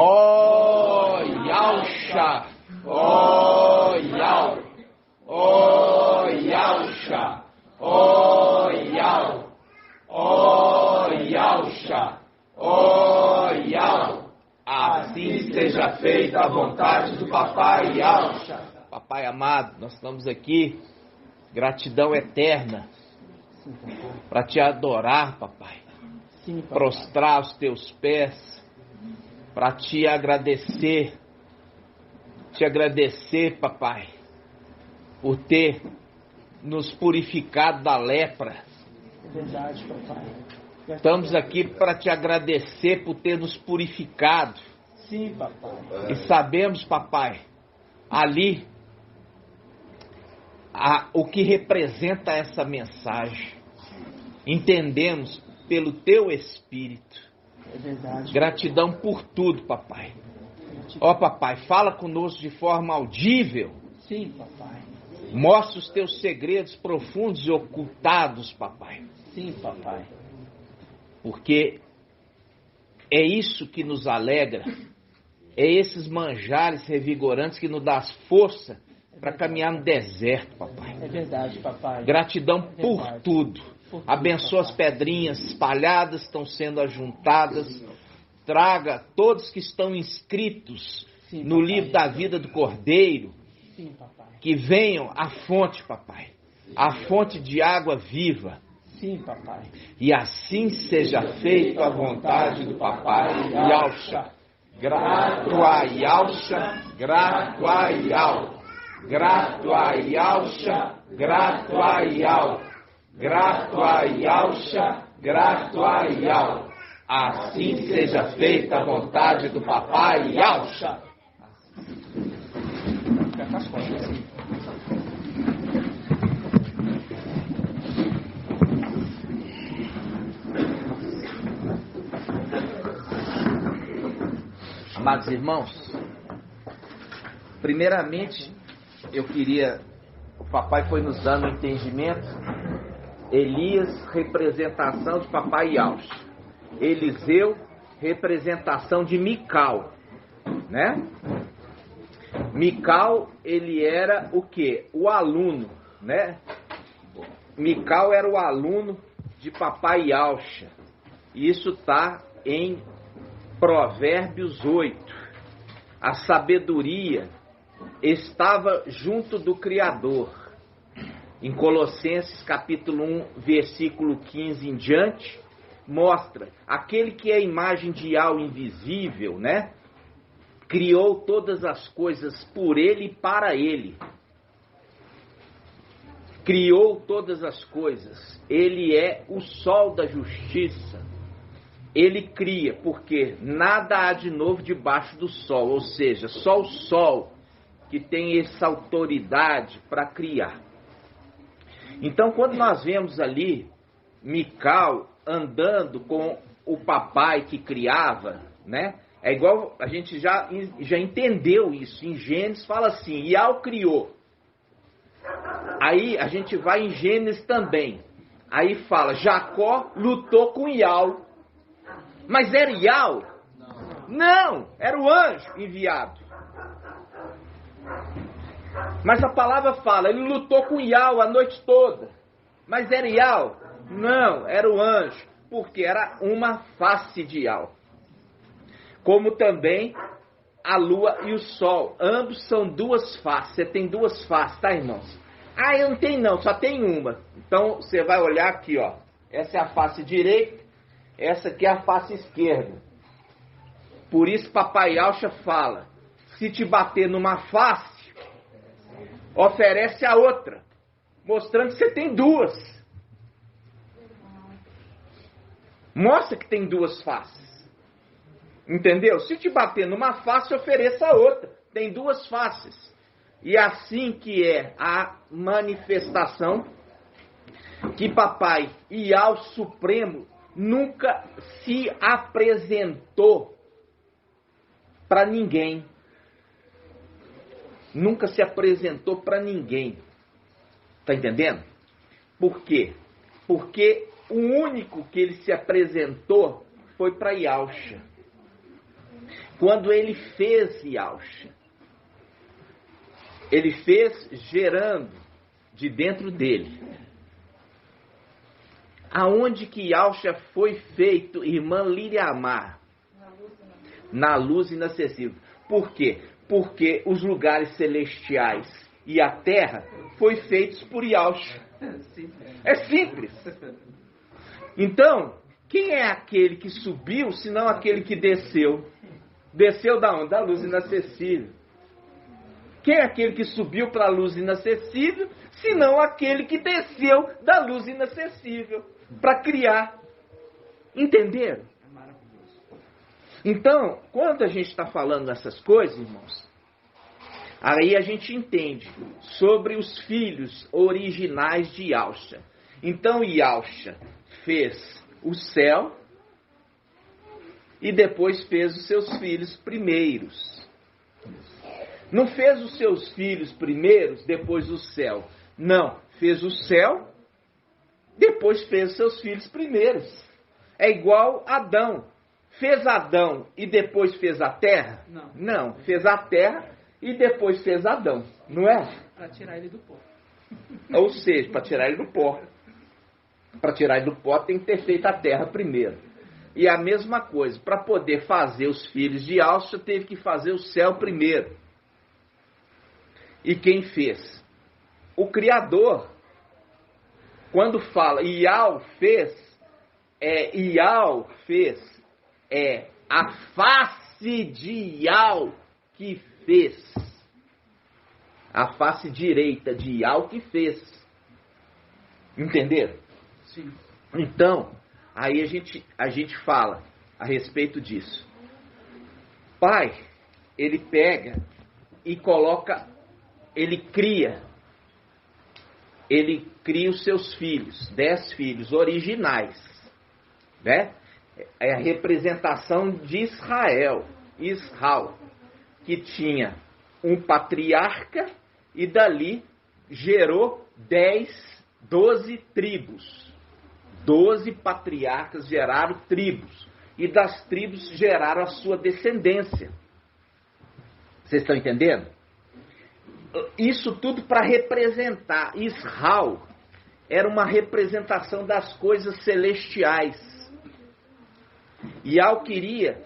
Ó Yausha, ó Yau, ó Yausha, ó Yau, ó Yausha, ó Yau. Assim seja feita a vontade do Papai Yausha. Papai amado, nós estamos aqui, gratidão eterna, para te adorar, papai. Sim, papai. Prostrar aos teus pés, para te agradecer, papai, por ter nos purificado da lepra. É verdade, papai. Estamos aqui para te agradecer por ter nos purificado. Sim, papai. E sabemos, papai, ali o que representa essa mensagem. Entendemos pelo teu Espírito. É verdade. Gratidão por tudo, papai. Ó, papai, fala conosco de forma audível. Sim, papai. Mostra os teus segredos profundos e ocultados, papai. Sim, papai. Porque é isso que nos alegra. É esses manjares revigorantes que nos dá força para caminhar no deserto, papai. É verdade, papai. Gratidão por tudo. Abençoa as pedrinhas espalhadas, estão sendo ajuntadas. Traga todos que estão inscritos no livro da vida do Cordeiro. Sim, papai. Que venham à fonte, papai. À fonte de água viva. Sim, papai. E assim seja feita a vontade do Papai Yausha. Grato a Yausha, grato a Yau. Grato a Yausha, grato a Yau. Grato a Yausha, grato a Yau. Assim seja feita a vontade do Papai Yausha. Amados irmãos, primeiramente o papai foi nos dando entendimento. Elias, representação de Papai Yausha. Eliseu, representação de Mical, né? Mical, ele era o quê? O aluno, né? Mical era o aluno de Papai Yausha. Isso está em Provérbios 8. A sabedoria estava junto do Criador. Em Colossenses capítulo 1, versículo 15 em diante, mostra aquele que é a imagem de Yahweh invisível, né? Criou todas as coisas por ele e para ele. Criou todas as coisas. Ele é o sol da justiça. Ele cria, porque nada há de novo debaixo do sol. Ou seja, só o sol que tem essa autoridade para criar. Então, quando nós vemos ali Mical andando com o papai que criava, né? É igual, a gente já entendeu isso. Em Gênesis fala assim, Iau criou. Aí a gente vai em Gênesis também. Aí fala, Jacó lutou com Iau. Mas era Iau? Não, era o anjo enviado. Mas a palavra fala, ele lutou com Iau a noite toda. Mas era Iau? Não, era o anjo. Porque era uma face de Iau. Como também a lua e o sol. Ambos são duas faces. Você tem duas faces, tá, irmãos? Ah, eu não tenho não, só tem uma. Então você vai olhar aqui, ó. Essa é a face direita, essa aqui é a face esquerda. Por isso Papai Yausha fala, se te bater numa face, oferece a outra, mostrando que você tem duas. Mostra que tem duas faces. Entendeu? Se te bater numa face, ofereça a outra. Tem duas faces. E assim que é a manifestação que Papai Iau Supremo nunca se apresentou para ninguém. Nunca se apresentou para ninguém. Tá entendendo? Por quê? Porque o único que ele se apresentou foi para Yausha. Quando ele fez Yalcha, ele fez gerando de dentro dele. Aonde que Yalcha foi feito, irmã Liriamar? Na luz inacessível. Por quê? Porque os lugares celestiais e a terra foi feitos por Yalcha. É simples. Então, quem é aquele que subiu, senão aquele que desceu? Desceu da onde? Da luz inacessível. Quem é aquele que subiu para a luz inacessível, senão aquele que desceu da luz inacessível para criar? Entenderam? Então, quando a gente está falando essas coisas, irmãos, aí a gente entende sobre os filhos originais de Yalcha. Então, Yalcha fez o céu e depois fez os seus filhos primeiros. Não fez os seus filhos primeiros, depois o céu. Não, fez o céu, depois fez os seus filhos primeiros. É igual Adão. Fez Adão e depois fez a terra? Não, fez a terra e depois fez Adão. Não é? Para tirar ele do pó. Ou seja, para tirar ele do pó. Para tirar ele do pó tem que ter feito a terra primeiro. E a mesma coisa, para poder fazer os filhos de Yalcha, teve que fazer o céu primeiro. E quem fez? O Criador. Quando fala Ial fez, é a face de Ial que fez. A face direita de Ial que fez. Entenderam? Sim. Então, aí a gente fala a respeito disso. Pai, ele pega e coloca, ele cria os seus filhos, 10 filhos originais, né? É a representação de Israel, que tinha um patriarca e dali gerou 12 tribos. 12 patriarcas geraram tribos. E das tribos geraram a sua descendência. Vocês estão entendendo? Isso tudo para representar. Israel era uma representação das coisas celestiais. E Yal queria,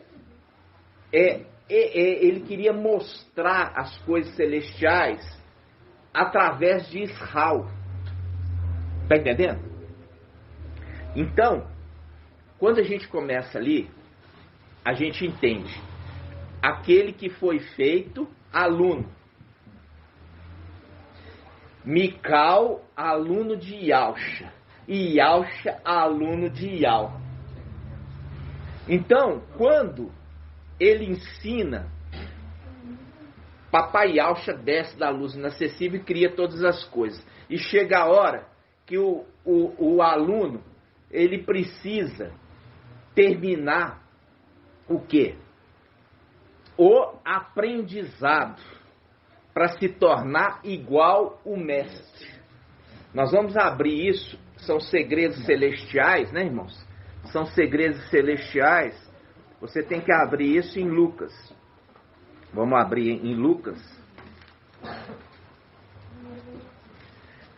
ele queria mostrar as coisas celestiais através de Israel. Está entendendo? Então, quando a gente começa ali, a gente entende. Aquele que foi feito aluno. Mical, aluno de Yalcha. E Yalcha, aluno de Ial. Então, quando ele ensina, papai Yalcha desce da luz inacessível e cria todas as coisas. E chega a hora que o aluno, ele precisa terminar o quê? O aprendizado para se tornar igual o mestre. Nós vamos abrir isso, são segredos celestiais, né, irmãos? São segredos celestiais. Você tem que abrir isso em Lucas. Vamos abrir em Lucas.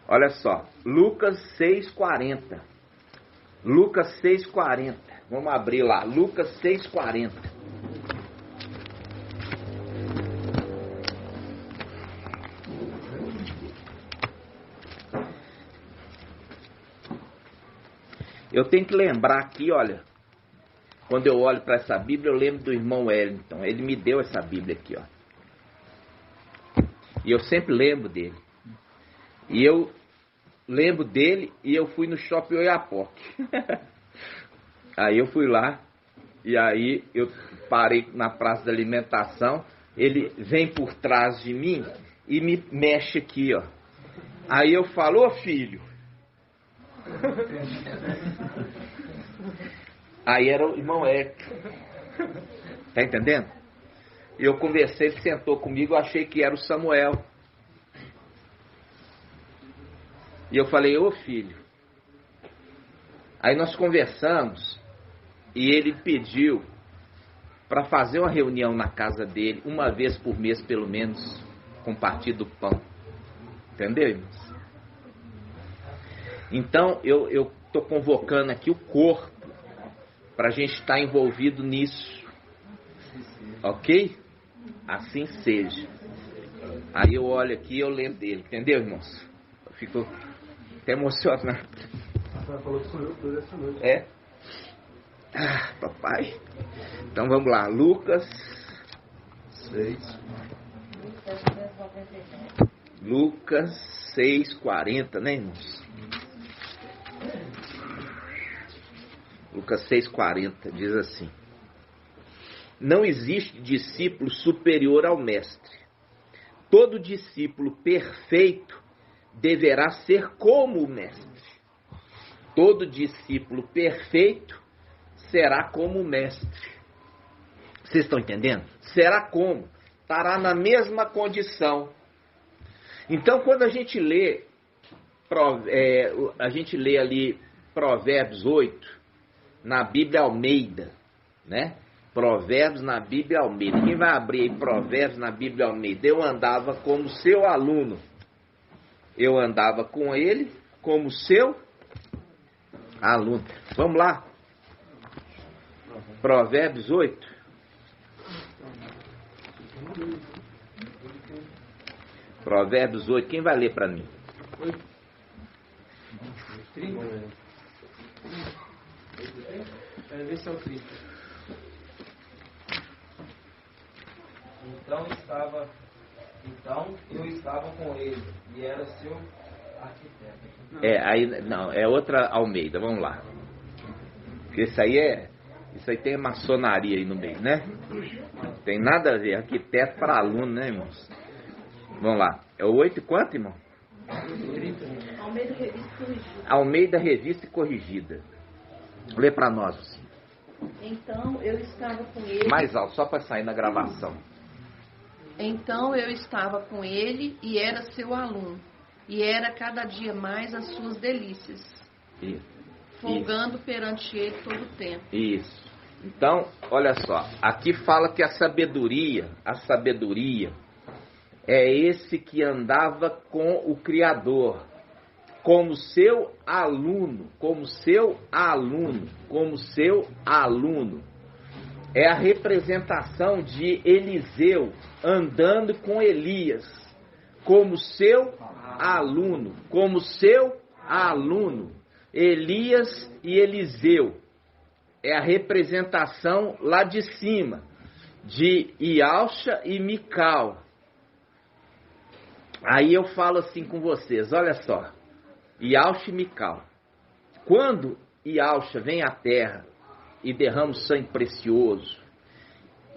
Olha só, Lucas 6,40. Lucas 6,40. Vamos abrir lá, Lucas 6,40. Eu tenho que lembrar aqui, olha, quando eu olho para essa Bíblia, eu lembro do irmão Wellington. Ele me deu essa Bíblia aqui, ó. E eu sempre lembro dele. E eu lembro dele e eu fui no Shopping Oiapoque. Aí eu fui lá e aí eu parei na praça da alimentação. Ele vem por trás de mim e me mexe aqui, ó. Aí eu falo, ô filho. Aí era o irmão Hélio. Tá entendendo? E eu conversei, ele sentou comigo, eu achei que era o Samuel. E eu falei, ô filho. Aí nós conversamos e ele pediu para fazer uma reunião na casa dele, uma vez por mês pelo menos, compartilhar do pão. Entendeu, irmãos? Então eu estou convocando aqui o corpo para a gente estar envolvido nisso. Ok? Assim seja. Aí eu olho aqui e eu lembro dele. Entendeu, irmãos? Eu fico até emocionado. Falou que sonhou tudo essa noite. É? Ah, papai. Então vamos lá. Lucas 6. Lucas 6:40, né, irmãos? Lucas 6:40 diz assim: não existe discípulo superior ao mestre. Todo discípulo perfeito deverá ser como o mestre. Todo discípulo perfeito será como o mestre. Vocês estão entendendo? Será como? Estará na mesma condição. Então, quando a gente lê ali Provérbios 8, na Bíblia Almeida, né? Provérbios na Bíblia Almeida. Quem vai abrir aí Provérbios na Bíblia Almeida? Eu andava como seu aluno. Eu andava com ele como seu aluno. Vamos lá. Provérbios 8. Provérbios 8. Quem vai ler para mim? 30. Vê se é o 30. Então eu estava com ele e era seu arquiteto. É outra Almeida, vamos lá. Porque isso aí tem maçonaria aí no meio, né? Tem nada a ver, arquiteto para aluno, né, irmãos? Vamos lá. É o 8 e quanto, irmão? 30. Almeida Revista Corrigida. Almeida Revista Corrigida. Lê para nós assim. Então eu estava com ele. Mais alto, só para sair na gravação. Então eu estava com ele e era seu aluno. E era cada dia mais as suas delícias. Isso. Folgando perante ele todo o tempo. Isso. Então, olha só. Aqui fala que a sabedoria é esse que andava com o Criador, como seu aluno, É a representação de Eliseu andando com Elias, como seu aluno. Elias e Eliseu. É a representação lá de cima, de Ialcha e Mical. Aí eu falo assim com vocês, olha só. Ialcha e Mical. Quando Ialcha vem à terra e derrama o sangue precioso,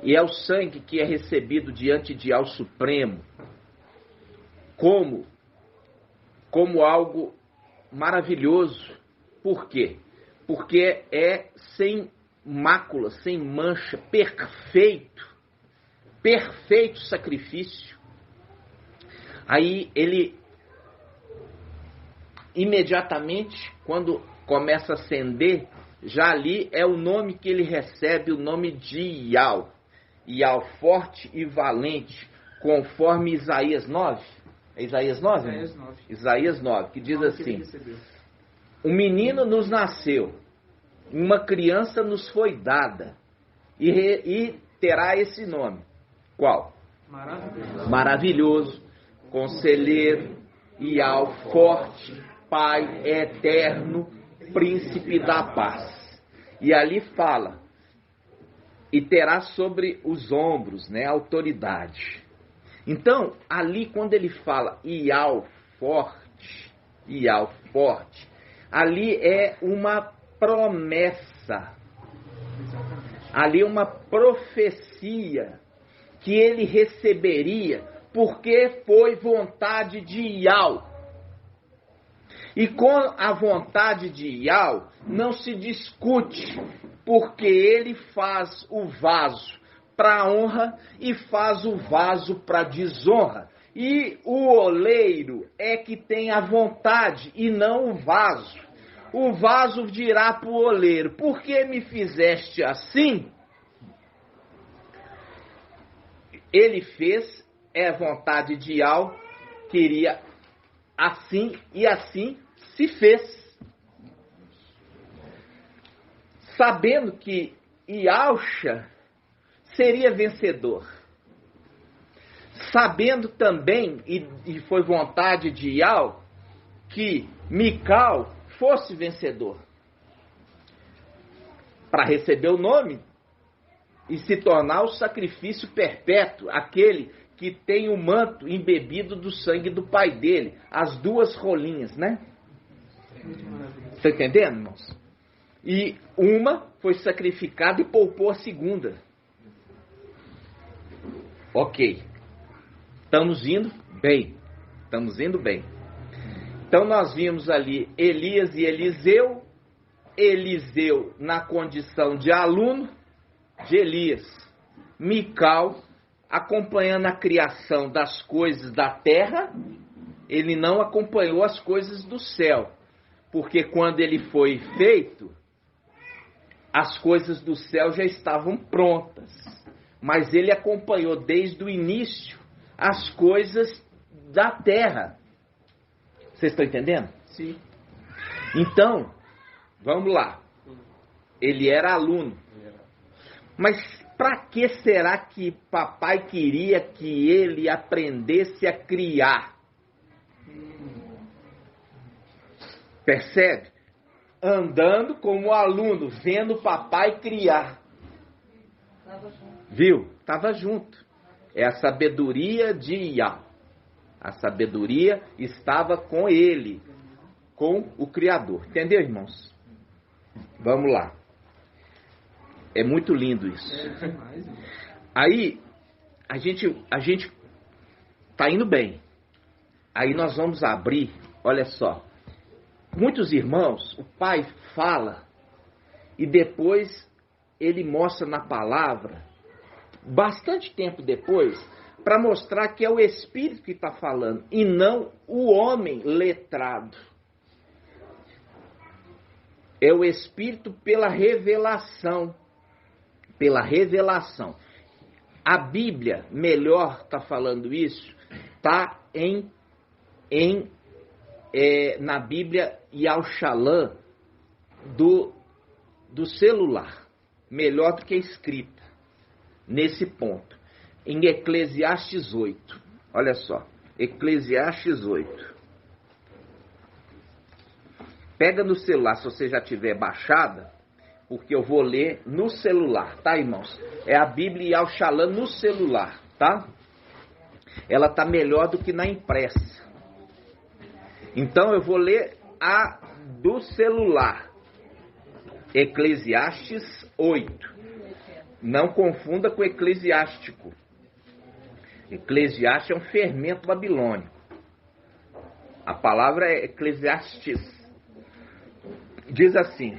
e é o sangue que é recebido diante de Al Supremo, como algo maravilhoso. Por quê? Porque é sem mácula, sem mancha, perfeito sacrifício. Aí ele, imediatamente, quando começa a acender, já ali é o nome que ele recebe, o nome de Ial. Ial forte e valente, conforme Isaías 9. É Isaías 9? Isaías 9. Isaías 9, que diz assim: um menino nos nasceu, uma criança nos foi dada, e terá esse nome. Qual? Maravilhoso, Conselheiro, Ial forte, Pai eterno, Príncipe da paz. E ali fala, e terá sobre os ombros, né, autoridade. Então, ali quando ele fala Ial forte, ali é uma promessa, ali uma profecia que ele receberia, porque foi vontade de Ial. E com a vontade de Ial não se discute, porque ele faz o vaso para honra e faz o vaso para desonra. E o oleiro é que tem a vontade e não o vaso. O vaso dirá para o oleiro: por que me fizeste assim? ele fez, é vontade de Ial, queria assim e assim se fez. Sabendo que Ialcha seria vencedor. Sabendo também, e foi vontade de Ial, que Mical fosse vencedor. Para receber o nome e se tornar o sacrifício perpétuo, aquele que tem o manto embebido do sangue do pai dele. As duas rolinhas, né? Está entendendo, irmãos? E uma foi sacrificada e poupou a segunda. Ok. Estamos indo bem. Estamos indo bem. Então nós vimos ali Elias e Eliseu. Eliseu na condição de aluno de Elias. Mical acompanhando a criação das coisas da terra. Ele não acompanhou as coisas do céu. Porque quando ele foi feito, as coisas do céu já estavam prontas. Mas ele acompanhou desde o início as coisas da terra. Vocês estão entendendo? Sim. Então, vamos lá. Ele era aluno. Mas para que será que papai queria que ele aprendesse a criar? Percebe? Andando como aluno, vendo o papai criar. Viu? Estava junto. É a sabedoria de Ial. A sabedoria estava com ele, com o Criador. Entendeu, irmãos? Vamos lá. É muito lindo isso. Aí, a gente tá indo bem. Aí nós vamos abrir, olha só. Muitos irmãos, o pai fala e depois ele mostra na palavra, bastante tempo depois, para mostrar que é o Espírito que está falando e não o homem letrado. É o Espírito pela revelação. Pela revelação. A Bíblia, melhor está falando isso, está na Bíblia Yal-Shalom do celular. Melhor do que escrita. Nesse ponto. Em Eclesiastes 8. Olha só. Eclesiastes 8. Pega no celular, se você já tiver baixada, porque eu vou ler no celular, tá, irmãos? É a Bíblia Yal-Shalom no celular, tá? Ela tá melhor do que na impressa. Então eu vou ler a do celular. Eclesiastes 8. Não confunda com eclesiástico. Eclesiastes é um fermento babilônico. A palavra é Eclesiastes. Diz assim,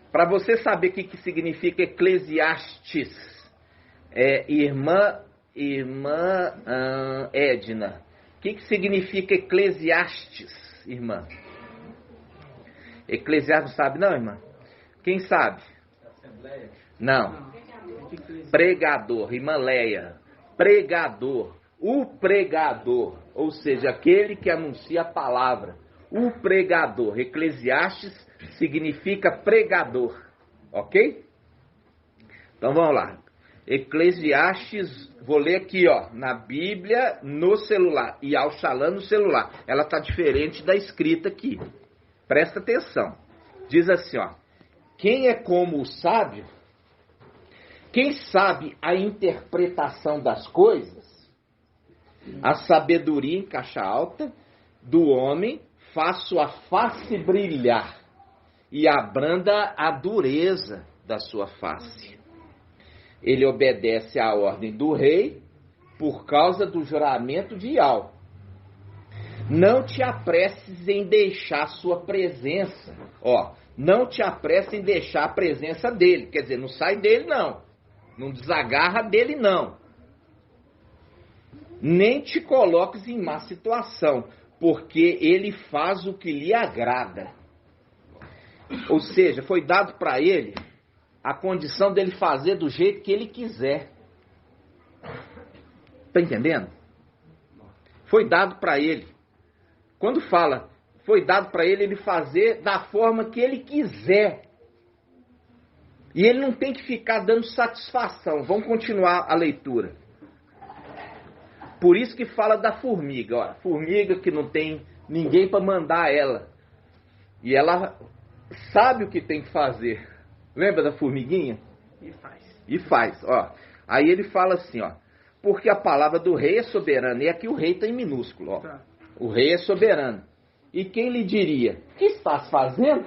para você saber o que significa Eclesiastes, irmã Edna, o que significa Eclesiastes, irmã? Eclesiastes não sabe não, irmã? Quem sabe? Assembleia. Não. Pregador, irmã Leia. Pregador. O pregador, ou seja, aquele que anuncia a palavra. O pregador. Eclesiastes significa pregador. Ok? Então vamos lá. Eclesiastes, vou ler aqui, ó, na Bíblia, no celular. E Yal-Shalom no celular. Ela está diferente da escrita aqui. Presta atenção. Diz assim, ó. Quem é como o sábio? Quem sabe a interpretação das coisas? A sabedoria em caixa alta do homem faz sua face brilhar e abranda a dureza da sua face. Ele obedece à ordem do rei por causa do juramento de Ial. Não te apresses em deixar sua presença. Ó, não te apresses em deixar a presença dele. Quer dizer, não sai dele não. Não desagarra dele não. Nem te coloques em má situação, porque ele faz o que lhe agrada. Ou seja, foi dado para ele a condição dele fazer do jeito que ele quiser. Está entendendo? Foi dado para ele. Quando fala, foi dado para ele fazer da forma que ele quiser. E ele não tem que ficar dando satisfação. Vamos continuar a leitura. Por isso que fala da formiga. Ó, formiga que não tem ninguém para mandar ela. E ela sabe o que tem que fazer. Lembra da formiguinha? E faz. E faz. Ó. Aí ele fala assim, ó. Porque a palavra do rei é soberana. E aqui o rei está em minúsculo. Ó. Tá. O rei é soberano. E quem lhe diria? O que estás fazendo?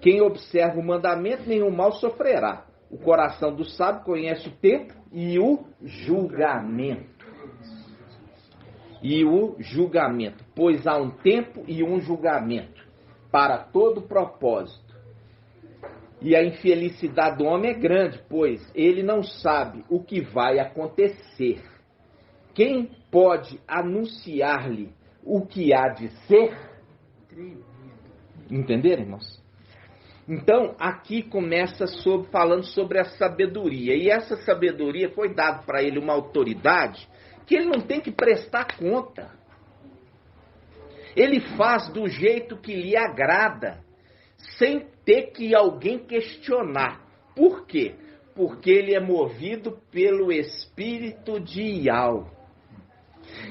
Quem observa o mandamento, nenhum mal sofrerá. O coração do sábio conhece o tempo e o julgamento. E o julgamento. Pois há um tempo e um julgamento para todo propósito. E a infelicidade do homem é grande, pois ele não sabe o que vai acontecer. Quem pode anunciar-lhe o que há de ser? Entenderam, irmãos? Então, aqui começa falando sobre a sabedoria. E essa sabedoria foi dada para ele uma autoridade que ele não tem que prestar conta. Ele faz do jeito que lhe agrada, sem ter que alguém questionar. Por quê? Porque ele é movido pelo espírito de Ial.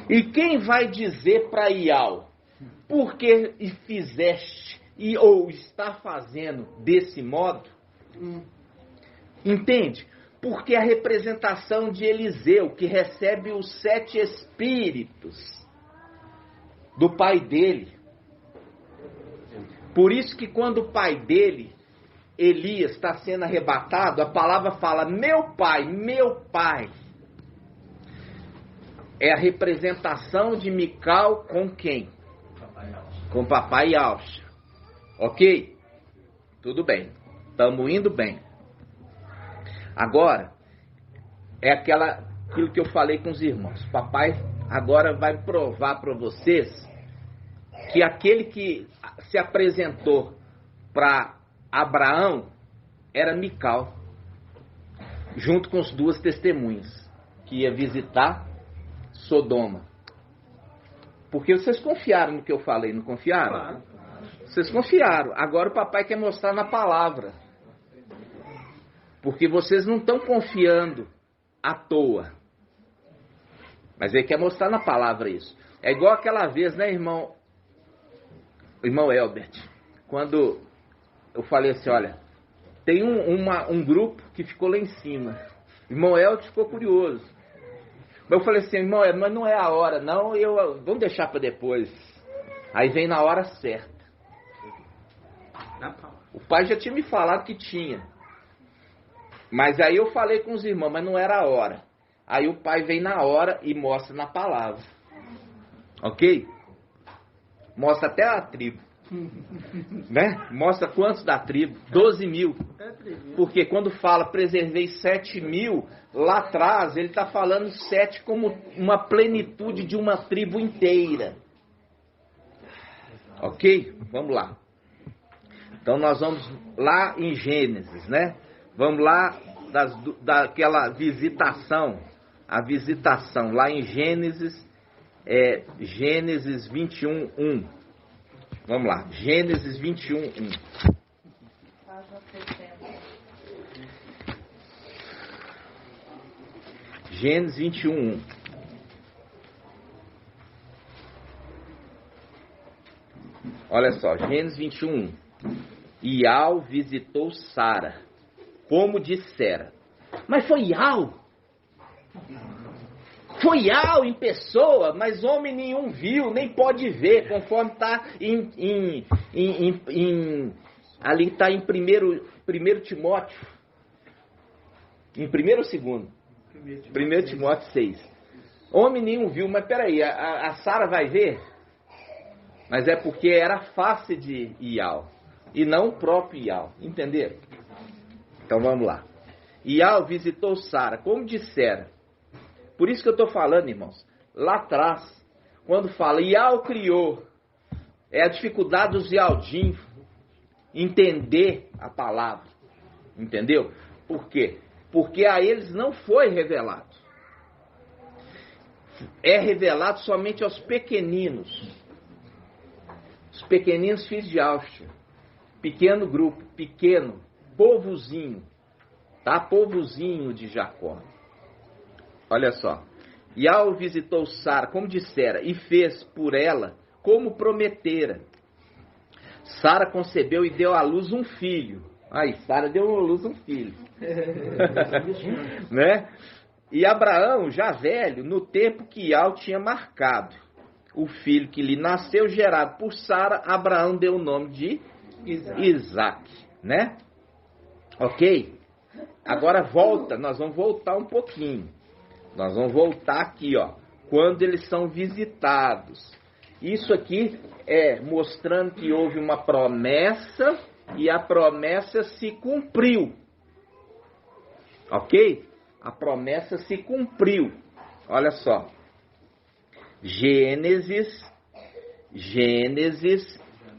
E quem vai dizer para Ial, por que fizeste ou está fazendo desse modo? Entende? Porque a representação de Eliseu, que recebe os 7 espíritos do pai dele. Por isso que quando o pai dele, Elias, está sendo arrebatado, a palavra fala, meu pai, meu pai. É a representação de Mical com quem? Com papai Alcha. Ok? Tudo bem. Estamos indo bem. Agora, é aquilo que eu falei com os irmãos. Papai agora vai provar para vocês que aquele que se apresentou para Abraão era Mical, junto com as 2 testemunhas, que ia visitar Sodoma. Porque vocês confiaram no que eu falei, não confiaram? Claro. Vocês confiaram. Agora o papai quer mostrar na palavra. Porque vocês não estão confiando à toa. Mas ele quer mostrar na palavra isso. É igual aquela vez, né, irmão Elbert? Quando eu falei assim, olha, tem um grupo que ficou lá em cima. O irmão Elbert ficou curioso. Mas eu falei assim, irmão, mas não é a hora, não. Vamos deixar para depois. Aí vem na hora certa. O pai já tinha me falado que tinha. Mas aí eu falei com os irmãos, mas não era a hora. Aí o pai vem na hora e mostra na palavra. Ok? Mostra até a tribo. Né? Mostra quantos da tribo? 12 mil. Porque quando fala preservei 7 mil, lá atrás ele está falando 7 como uma plenitude de uma tribo inteira. Ok? Vamos lá. Então nós vamos lá em Gênesis, né? Vamos lá daquela visitação. A visitação lá em Gênesis, Gênesis 21, 1. Vamos lá, Gênesis 21, 1. Gênesis 21, 1. Olha só, Gênesis 21, 1. Ial visitou Sara, como dissera. Mas foi Ial? Foi Ial em pessoa, mas homem nenhum viu, nem pode ver, conforme está ali está em 1 Timóteo. Em 1 ou 2? 1 Timóteo 6. Homem nenhum viu, mas peraí, a Sara vai ver? Mas é porque era a face de Ial, e não o próprio Ial, entenderam? Então vamos lá. Ial visitou Sara, como dissera. Por isso que eu estou falando, irmãos, lá atrás, quando fala Ial criou, é a dificuldade dos Ialdim entender a palavra, entendeu? Por quê? porque a eles não foi revelado. É revelado somente aos pequeninos. Os pequeninos filhos de Áustria. Pequeno grupo, pequeno, povozinho. Tá? Povozinho de Jacó. Olha só. E ao visitou Sara, como dissera, e fez por ela como prometera. Sara concebeu e deu à luz um filho. Aí, Sara deu à luz um filho. Né? E Abraão, já velho, no tempo que Iau tinha marcado, o filho que lhe nasceu, gerado por Sara, Abraão deu o nome de Isaac. Né? Ok? Agora volta, nós vamos voltar um pouquinho. Nós vamos voltar aqui, ó, quando eles são visitados. Isso aqui é mostrando que houve uma promessa e a promessa se cumpriu. Ok? A promessa se cumpriu. Olha só. Gênesis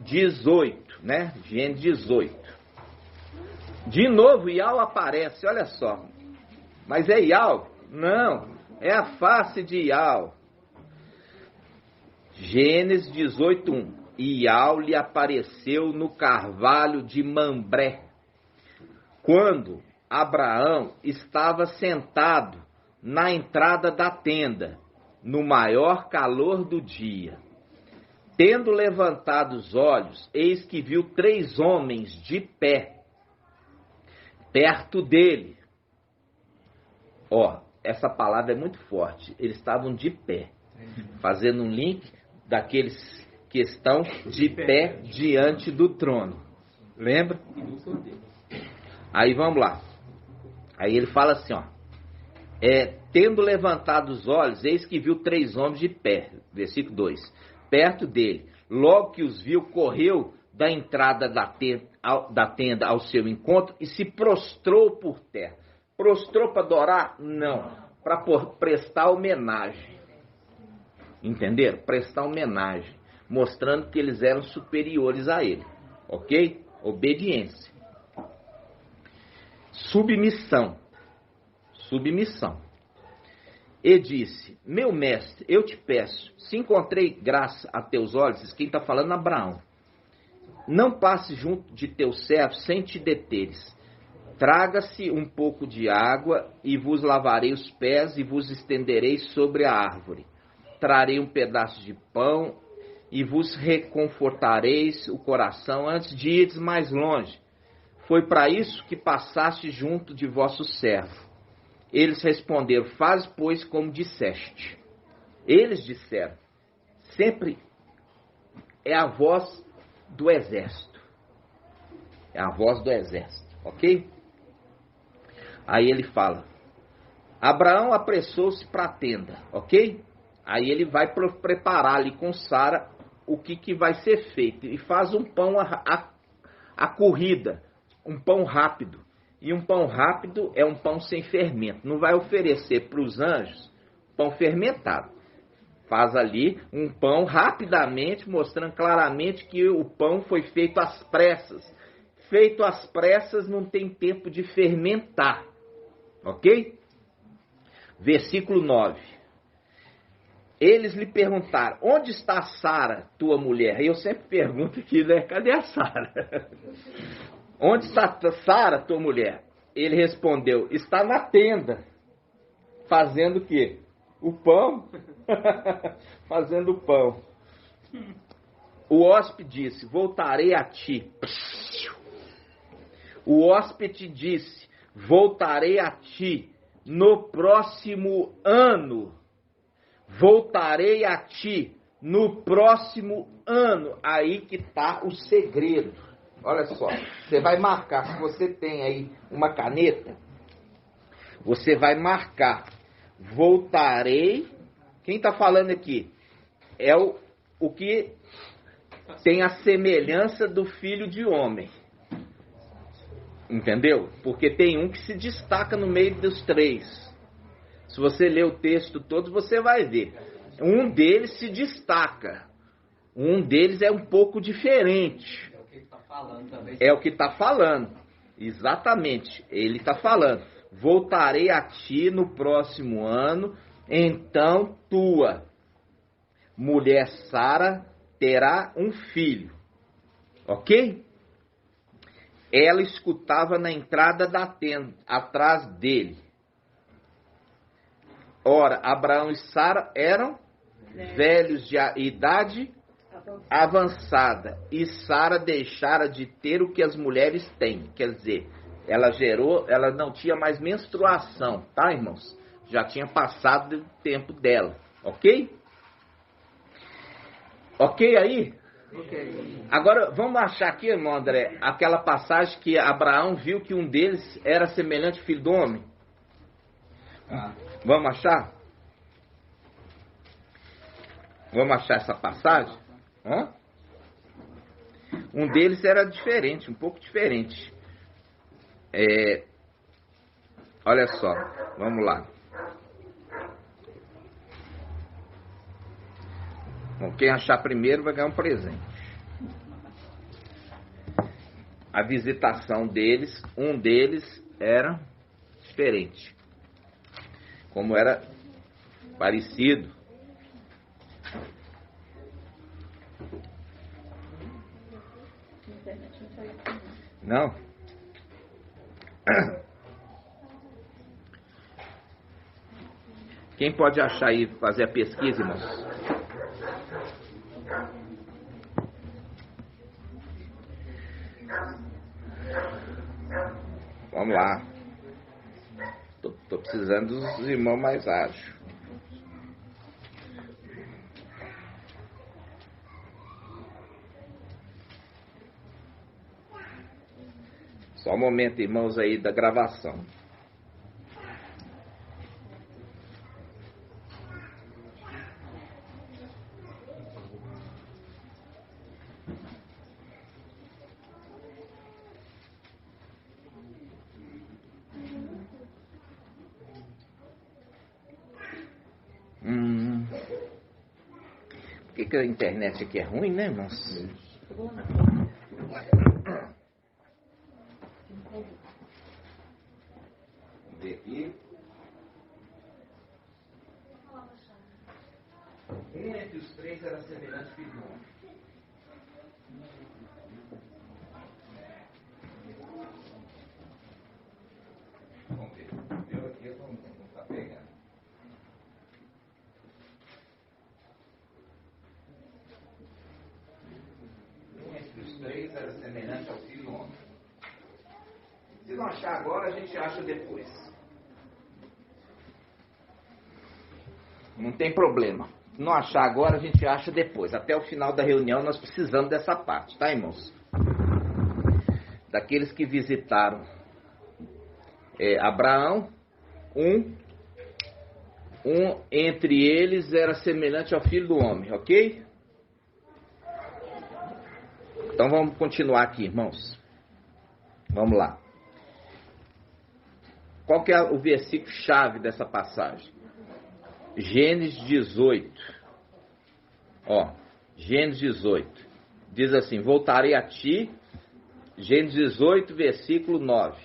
18, né? Gênesis 18. De novo, Iau aparece, olha só. Mas é Iau? Não, é a face de Iau. Gênesis 18:1. Iau lhe apareceu no carvalho de Mambré, quando Abraão estava sentado na entrada da tenda, no maior calor do dia. Tendo levantado os olhos, eis que viu 3 homens de pé, perto dele. Ó, essa palavra é muito forte. Eles estavam de pé, fazendo um link daqueles que estão de pé diante do trono. Lembra? Aí vamos lá. Aí ele fala assim, ó. Tendo levantado os olhos, eis que viu 3 homens de pé. Versículo 2. Perto dele. Logo que os viu, correu da entrada da tenda ao seu encontro e se prostrou por terra. Prostrou para adorar? Não. Para prestar homenagem. Entenderam? Prestar homenagem. Mostrando que eles eram superiores a ele. Ok? Obediência. Submissão. E disse, meu mestre, eu te peço, se encontrei graça a teus olhos, quem está falando é Abraão, não passe junto de teus servos sem te deteres. Traga-se um pouco de água e vos lavarei os pés e vos estenderei sobre a árvore. Trarei um pedaço de pão e vos reconfortareis o coração antes de ires mais longe. Foi para isso que passaste junto de vosso servo. Eles responderam, faz, pois, como disseste. Eles disseram, sempre é a voz do exército. É a voz do exército, ok? Aí ele fala, Abraão apressou-se para a tenda, ok? Aí ele vai preparar ali com Sara o que vai ser feito. E faz um pão a corrida, um pão rápido. E um pão rápido é um pão sem fermento. Não vai oferecer para os anjos pão fermentado. Faz ali um pão rapidamente, mostrando claramente que o pão foi feito às pressas. Feito às pressas não tem tempo de fermentar. Ok? Versículo 9. Eles lhe perguntaram, onde está Sara, tua mulher? E eu sempre pergunto aqui, né? Cadê a Sara? Onde está Sara, tua mulher? Ele respondeu, está na tenda. Fazendo o quê? O pão. Fazendo o pão. O hóspede disse, voltarei a ti. O hóspede disse, voltarei a ti no próximo ano. Voltarei a ti no próximo ano. Aí que está o segredo. Olha só, você vai marcar, se você tem aí uma caneta, você vai marcar, voltarei, quem está falando aqui? É o que tem a semelhança do filho de homem, entendeu? Porque tem um que se destaca no meio dos 3, se você ler o texto todo, você vai ver, um deles se destaca, um deles é um pouco diferente. É o que está falando. Exatamente. Ele está falando. voltarei a ti no próximo ano, então tua mulher Sara terá um filho. Ok? Ela escutava na entrada da tenda, atrás dele. Ora, Abraão e Sara eram velhos de idade avançada, e Sara deixara de ter o que as mulheres têm. Quer dizer, ela não tinha mais menstruação, tá, irmãos? Já tinha passado o tempo dela, ok? Ok aí? Agora, vamos achar aqui, irmão André, aquela passagem que Abraão viu que um deles era semelhante ao filho do homem. Vamos achar? Vamos achar essa passagem? Hã? Um deles era diferente, um pouco diferente. Olha só, vamos lá. Bom, quem achar primeiro vai ganhar um presente. A visitação deles, um deles era diferente. Como era parecido. Não? Quem pode achar aí, fazer a pesquisa, irmãos? Vamos lá. Tô precisando dos irmãos mais ágeis. Só um momento, irmãos, aí da gravação. Por que a internet aqui é ruim, né, irmãos? Vamos ver aqui. Um entre os três era semelhante ao filho do homem. Vamos ver. Eu aqui eu não está pegando. Um entre os três era semelhante ao filho do homem. Se não achar agora, a gente acha depois. Não tem problema. Se não achar agora, a gente acha depois. Até o final da reunião, nós precisamos dessa parte, tá, irmãos? Daqueles que visitaram Abraão, um entre eles era semelhante ao filho do homem, ok? Então vamos continuar aqui, irmãos. Vamos lá. Qual que é o versículo chave dessa passagem? Gênesis 18. Ó, Gênesis 18. Diz assim: voltarei a ti. Gênesis 18, versículo 9.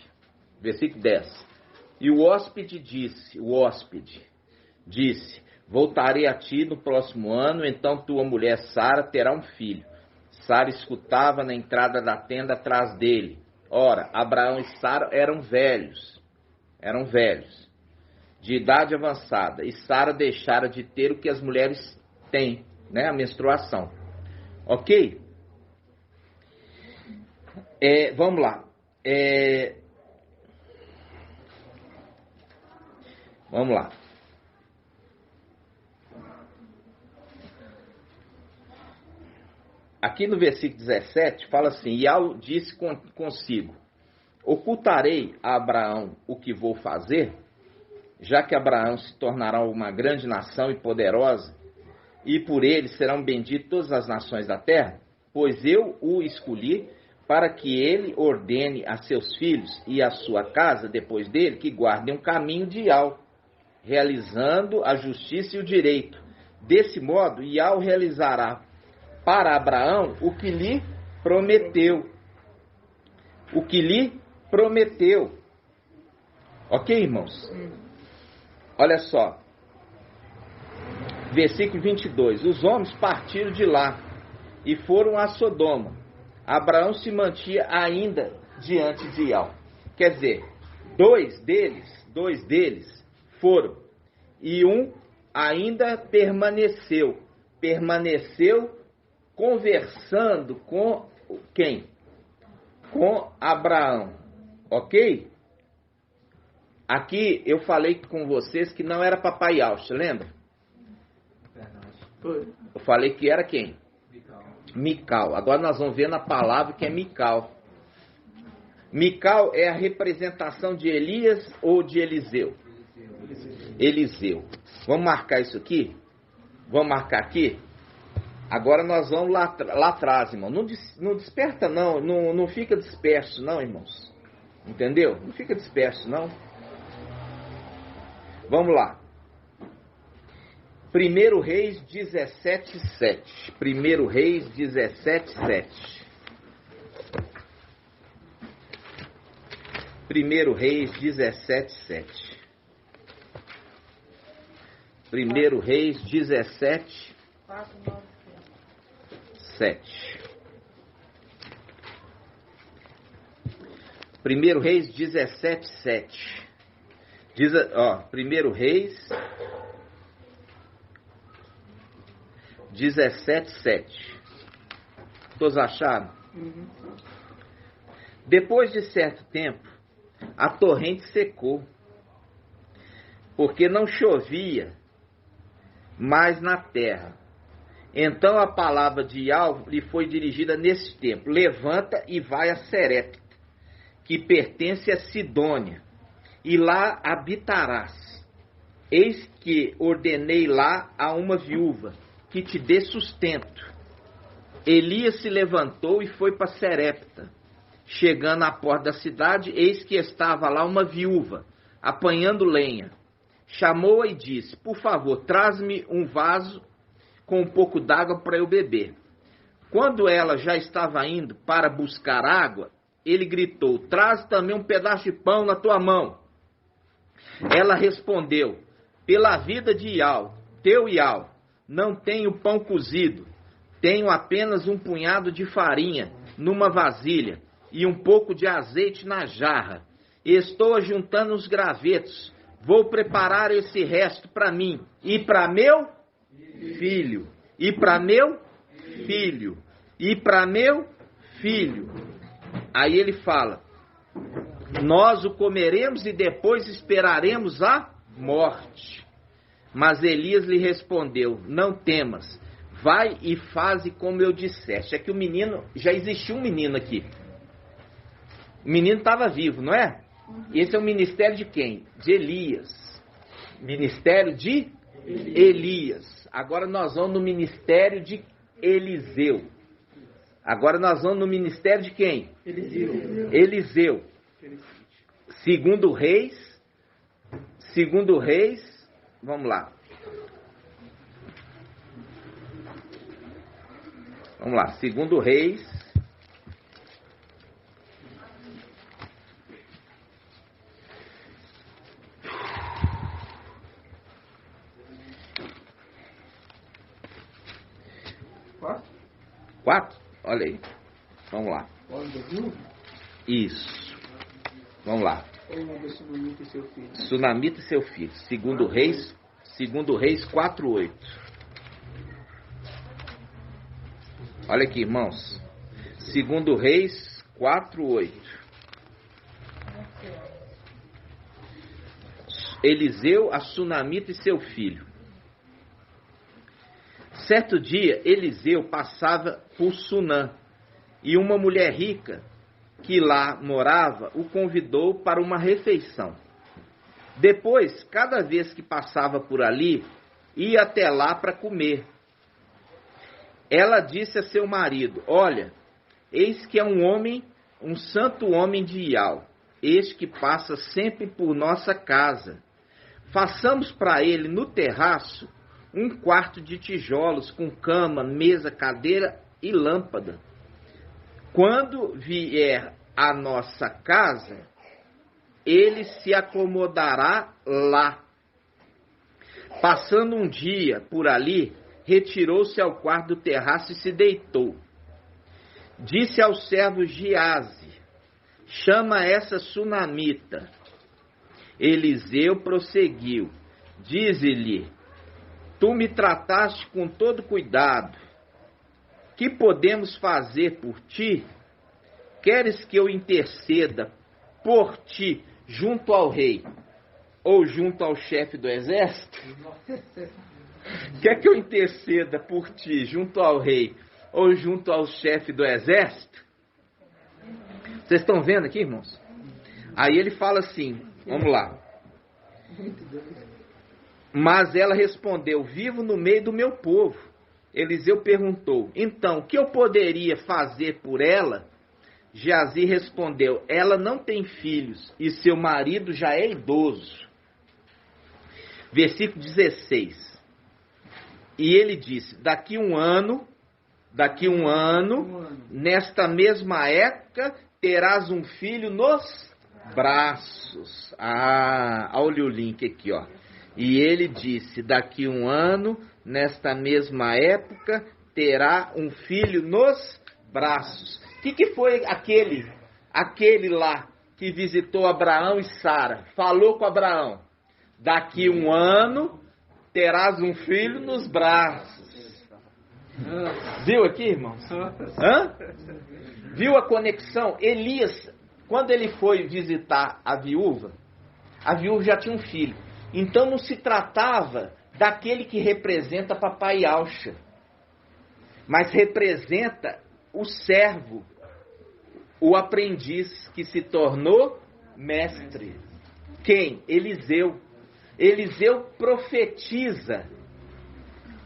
Versículo 10. E o hóspede disse, voltarei a ti no próximo ano, então tua mulher Sara terá um filho. Sara escutava na entrada da tenda atrás dele. Ora, Abraão e Sara eram velhos, de idade avançada, e Sara deixara de ter o que as mulheres têm, né, a menstruação. Ok? Vamos lá. Vamos lá. Aqui no versículo 17 fala assim: e Al disse consigo: ocultarei a Abraão o que vou fazer, já que Abraão se tornará uma grande nação e poderosa, e por ele serão benditas todas as nações da terra, pois eu o escolhi para que ele ordene a seus filhos e a sua casa depois dele que guardem um caminho de Ial, realizando a justiça e o direito. Desse modo, Ial realizará para Abraão o que lhe prometeu. Ok, irmãos? Olha só. Versículo 22. Os homens partiram de lá e foram a Sodoma. Abraão se mantinha ainda diante de Ial. Quer dizer, dois deles foram. E um ainda permaneceu conversando com quem? Com Abraão, ok? Aqui eu falei com vocês que não era papai Alcha, lembra? Foi. Eu falei que era quem? Mical. Agora nós vamos ver na palavra que é Mical. Mical é a representação de Elias ou de Eliseu? Eliseu. Vamos marcar isso aqui? Vamos marcar aqui? Agora nós vamos lá atrás, irmão. Não desperta não, não fica disperso não, irmãos. Entendeu? Não fica disperso não. Vamos lá. 1 Reis 17:7. 1 Reis 17:7. 1 Reis 17:7. 1 Reis 17, 7. 1 Reis 17, 7. Diz, ó, 1 Reis 17, 7. Todos acharam? Depois de certo tempo, a torrente secou, porque não chovia mais na terra. Então a palavra de Ial lhe foi dirigida nesse tempo: levanta e vai a Serepta, que pertence a Sidônia, e lá habitarás. Eis que ordenei lá a uma viúva, que te dê sustento. Elias se levantou e foi para Serepta. Chegando à porta da cidade, eis que estava lá uma viúva, apanhando lenha. Chamou-a e disse: por favor, traz-me um vaso com um pouco d'água para eu beber. Quando ela já estava indo para buscar água, ele gritou: traz também um pedaço de pão na tua mão. Ela respondeu: pela vida de Ial, teu Ial, não tenho pão cozido, tenho apenas um punhado de farinha numa vasilha e um pouco de azeite na jarra. Estou ajuntando os gravetos. Vou preparar esse resto para mim e para meu filho, e para meu filho, e para meu filho. Aí ele fala: nós o comeremos e depois esperaremos a morte. Mas Elias lhe respondeu: não temas, vai e faze como eu disseste. É que o menino, já existiu um menino aqui. O menino estava vivo, não é? Esse é o ministério de quem? De Elias. Ministério de Elias. Agora nós vamos no ministério de Eliseu. Agora nós vamos no ministério de quem? Eliseu. Segundo Reis, vamos lá. Vamos lá, segundo Reis. Quatro? Olha aí. Vamos lá. Isso. Vamos lá. Sunamita e seu filho. Segundo Reis 4:8. Olha aqui, irmãos. Segundo Reis 4:8. Eliseu, a Sunamita e seu filho. Certo dia, Eliseu passava por Sunã, e uma mulher rica que lá morava o convidou para uma refeição. Depois, cada vez que passava por ali, ia até lá para comer. Ela disse a seu marido: olha, eis que é um santo homem de Ial, este que passa sempre por nossa casa. Façamos para ele no terraço um quarto de tijolos com cama, mesa, cadeira e lâmpada. Quando vier à nossa casa, ele se acomodará lá. Passando um dia por ali, retirou-se ao quarto do terraço e se deitou. Disse aos servos Giazi: chama essa sunamita. Eliseu prosseguiu: dize-lhe, tu me trataste com todo cuidado. Que podemos fazer por ti? Queres que eu interceda por ti junto ao rei ou junto ao chefe do exército? Quer que eu interceda por ti junto ao rei ou junto ao chefe do exército? Vocês estão vendo aqui, irmãos? Aí ele fala assim, vamos lá. Mas ela respondeu: vivo no meio do meu povo. Eliseu perguntou: então, o que eu poderia fazer por ela? Geazi respondeu: ela não tem filhos e seu marido já é idoso. Versículo 16. E ele disse: daqui um ano, nesta mesma época, terás um filho nos braços. Olha o link aqui, ó. E ele disse: daqui um ano, nesta mesma época, terá um filho nos braços. O que foi aquele lá que visitou Abraão e Sara? Falou com Abraão: daqui um ano terás um filho nos braços. Viu aqui, irmãos? Viu a conexão? Elias, quando ele foi visitar a viúva já tinha um filho. Então não se tratava daquele que representa papai Alcha, mas representa o servo, o aprendiz que se tornou mestre. Quem? Eliseu. Eliseu profetiza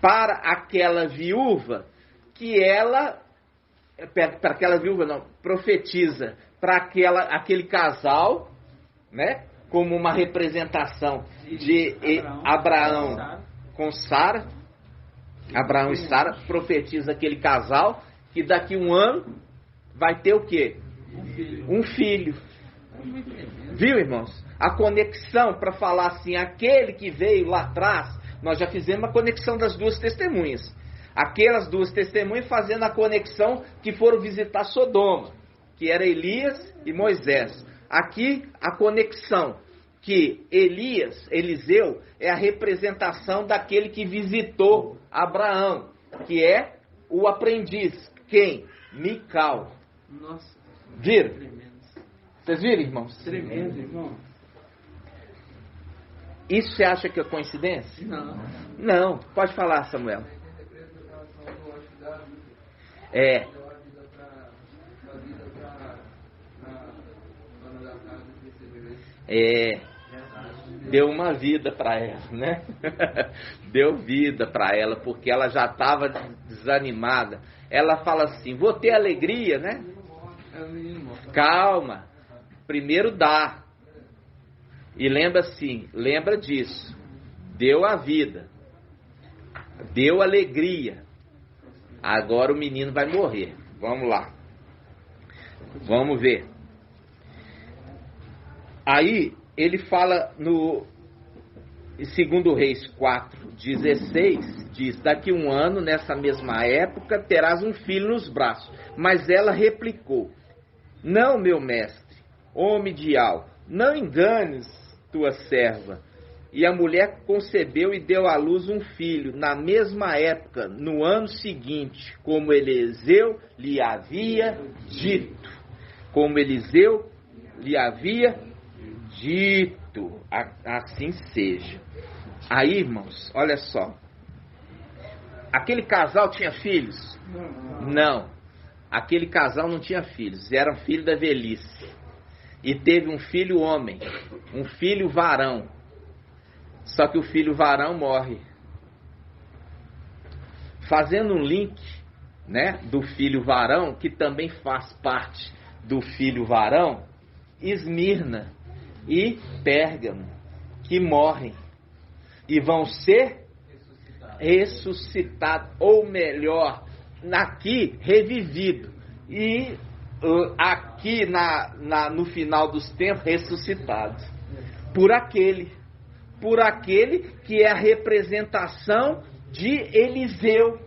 para aquela viúva que ela... Para aquela viúva não, profetiza para aquele casal, né? Como uma representação de Abraão com Sara. Abraão e Sara, profetiza aquele casal que daqui um ano vai ter o quê? Um filho. Viu, irmãos? A conexão para falar assim, aquele que veio lá atrás, nós já fizemos a conexão das duas testemunhas. Aquelas duas testemunhas fazendo a conexão que foram visitar Sodoma, que era Elias e Moisés. Aqui a conexão que Eliseu é a representação daquele que visitou Abraão, que é o aprendiz. Quem? Mical. Nossa. Viram? Tremendo. Vocês viram, irmãos? Tremendo, irmão. Isso você acha que é coincidência? Não. Não. Pode falar, Samuel. É. Deu uma vida para ela, né? Deu vida para ela, porque ela já estava desanimada. Ela fala assim: vou ter alegria, né? Calma, primeiro dá. E lembra disso. Deu a vida, deu alegria. Agora o menino vai morrer. Vamos lá. Vamos ver. Aí ele fala no 2 Reis 4:16, diz: daqui um ano, nessa mesma época, terás um filho nos braços. Mas ela replicou: não, meu mestre, homem de Al, não enganes tua serva. E a mulher concebeu e deu à luz um filho, na mesma época, no ano seguinte, como Eliseu lhe havia dito. Como Eliseu lhe havia dito, assim seja. Aí, irmãos, olha só. Aquele casal tinha filhos? Não. Aquele casal não tinha filhos, eram filhos da velhice. E teve um filho homem, um filho varão. Só que o filho varão morre. Fazendo um link, né, do filho varão, que também faz parte do filho varão, Esmirna e Pérgamo, que morrem e vão ser ressuscitados, ou melhor, aqui revivido. E aqui no final dos tempos ressuscitados. Por aquele que é a representação de Eliseu,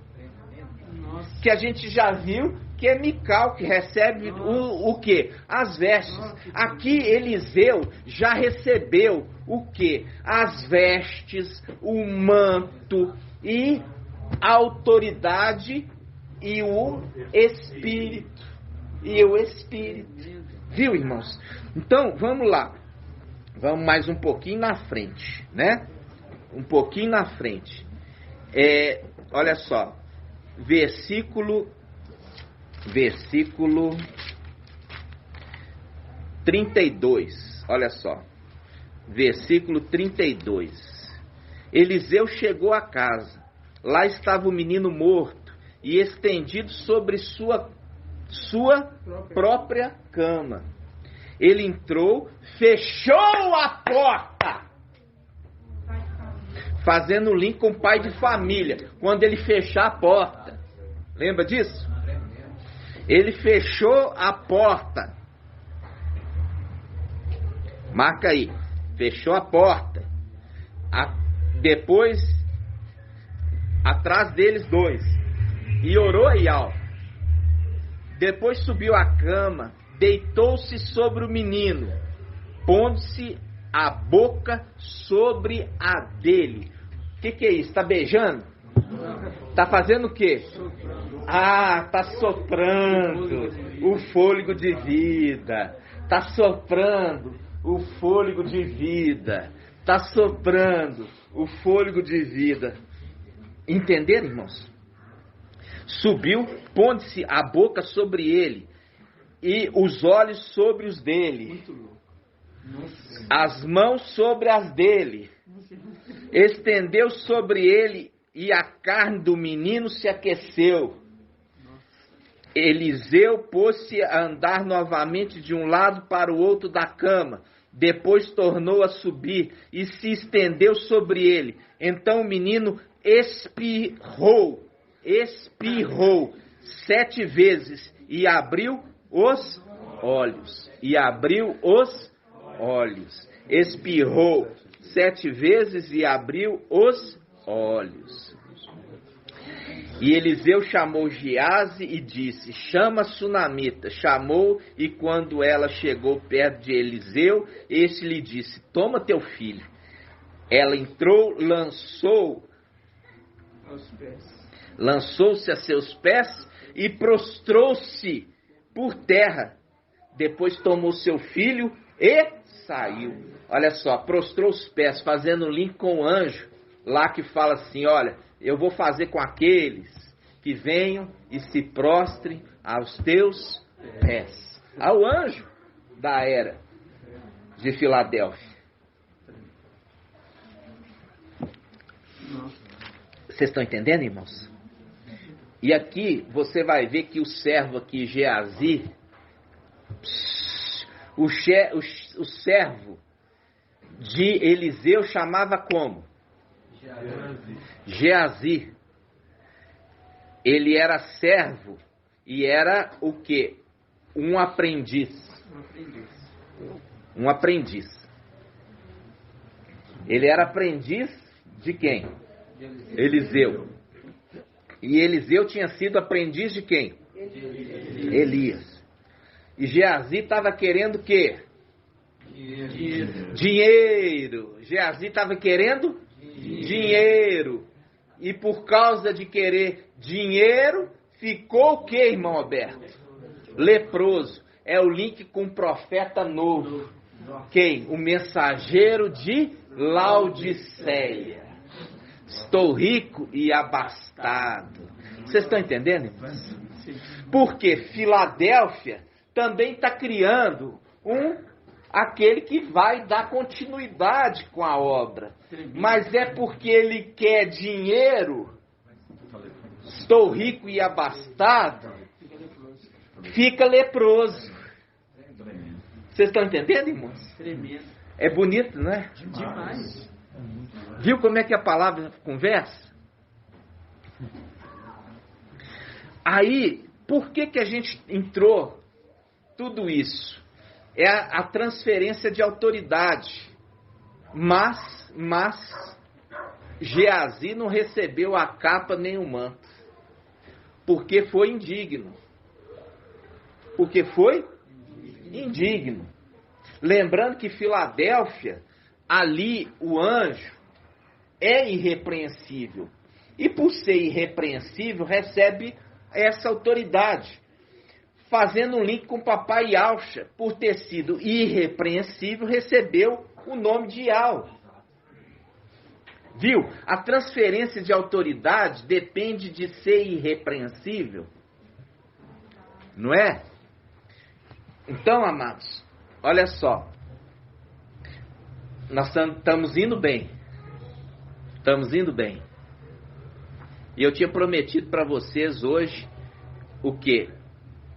que a gente já viu que é Mical, que recebe o quê? As vestes. Aqui Eliseu já recebeu o quê? As vestes, o manto e a autoridade e o Espírito. Viu, irmãos? Então, vamos lá. Vamos mais um pouquinho na frente, né? Um pouquinho na frente. Olha só. Versículo 32. Olha só. Versículo 32. Eliseu chegou a casa. Lá estava o menino morto e estendido sobre sua própria cama. Ele entrou, fechou a porta, fazendo o link com o pai de família, quando ele fechar a porta. Lembra disso? Ele fechou a porta. Marca aí. Fechou a porta. Depois, atrás deles dois. E orou a Yahvé. Depois subiu à cama, deitou-se sobre o menino, pondo-se a boca sobre a dele. O que é isso? Está beijando? Está fazendo o quê? Está soprando o fôlego de vida. Está soprando o fôlego de vida. Está soprando o fôlego de vida. Entenderam, irmãos? Subiu, pondo-se a boca sobre ele e os olhos sobre os dele, as mãos sobre as dele. Estendeu sobre ele e a carne do menino se aqueceu. Eliseu pôs-se a andar novamente de um lado para o outro da cama. Depois tornou a subir e se estendeu sobre ele. Então o menino espirrou 7 vezes e abriu os olhos. Espirrou 7 vezes e abriu os olhos. E Eliseu chamou Geazi e disse: chama a sunamita. Chamou, e quando ela chegou perto de Eliseu, este lhe disse: toma teu filho. Ela entrou, lançou-se a seus pés e prostrou-se por terra. Depois tomou seu filho e saiu. Olha só, prostrou os pés, fazendo um link com o anjo lá que fala assim: olha, eu vou fazer com aqueles que venham e se prostrem aos teus pés. Ao anjo da era de Filadélfia. Vocês estão entendendo, irmãos? E aqui você vai ver que o servo aqui, Geazi, o servo de Eliseu chamava como? Geazi. Ele era servo e era o quê? Um aprendiz. Um aprendiz. Ele era aprendiz de quem? Eliseu. E Eliseu tinha sido aprendiz de quem? Elias. E Geazi estava querendo o quê? Dinheiro. Geazi estava querendo dinheiro. E por causa de querer dinheiro, ficou o quê, irmão Alberto? Leproso. É o link com o profeta novo. Quem? O mensageiro de Laodiceia. Estou rico e abastado. Vocês estão entendendo, irmãos? Porque Filadélfia também está criando aquele que vai dar continuidade com a obra. Mas é porque ele quer dinheiro. Estou rico e abastado. Fica leproso. Vocês estão entendendo, irmãos? É bonito, não é? Demais. Viu como é que a palavra conversa? Aí, por que a gente entrou tudo isso? É a transferência de autoridade. Mas Geazi não recebeu a capa nem o manto. Porque foi indigno. Porque foi indigno. Lembrando que Filadélfia, ali o anjo é irrepreensível. E por ser irrepreensível, recebe essa autoridade. Fazendo um link com o papai Yahshua, por ter sido irrepreensível, recebeu o nome de Yahweh. Viu? A transferência de autoridade depende de ser irrepreensível. Não é? Então, amados, olha só. Nós estamos indo bem. Estamos indo bem. E eu tinha prometido para vocês hoje o quê?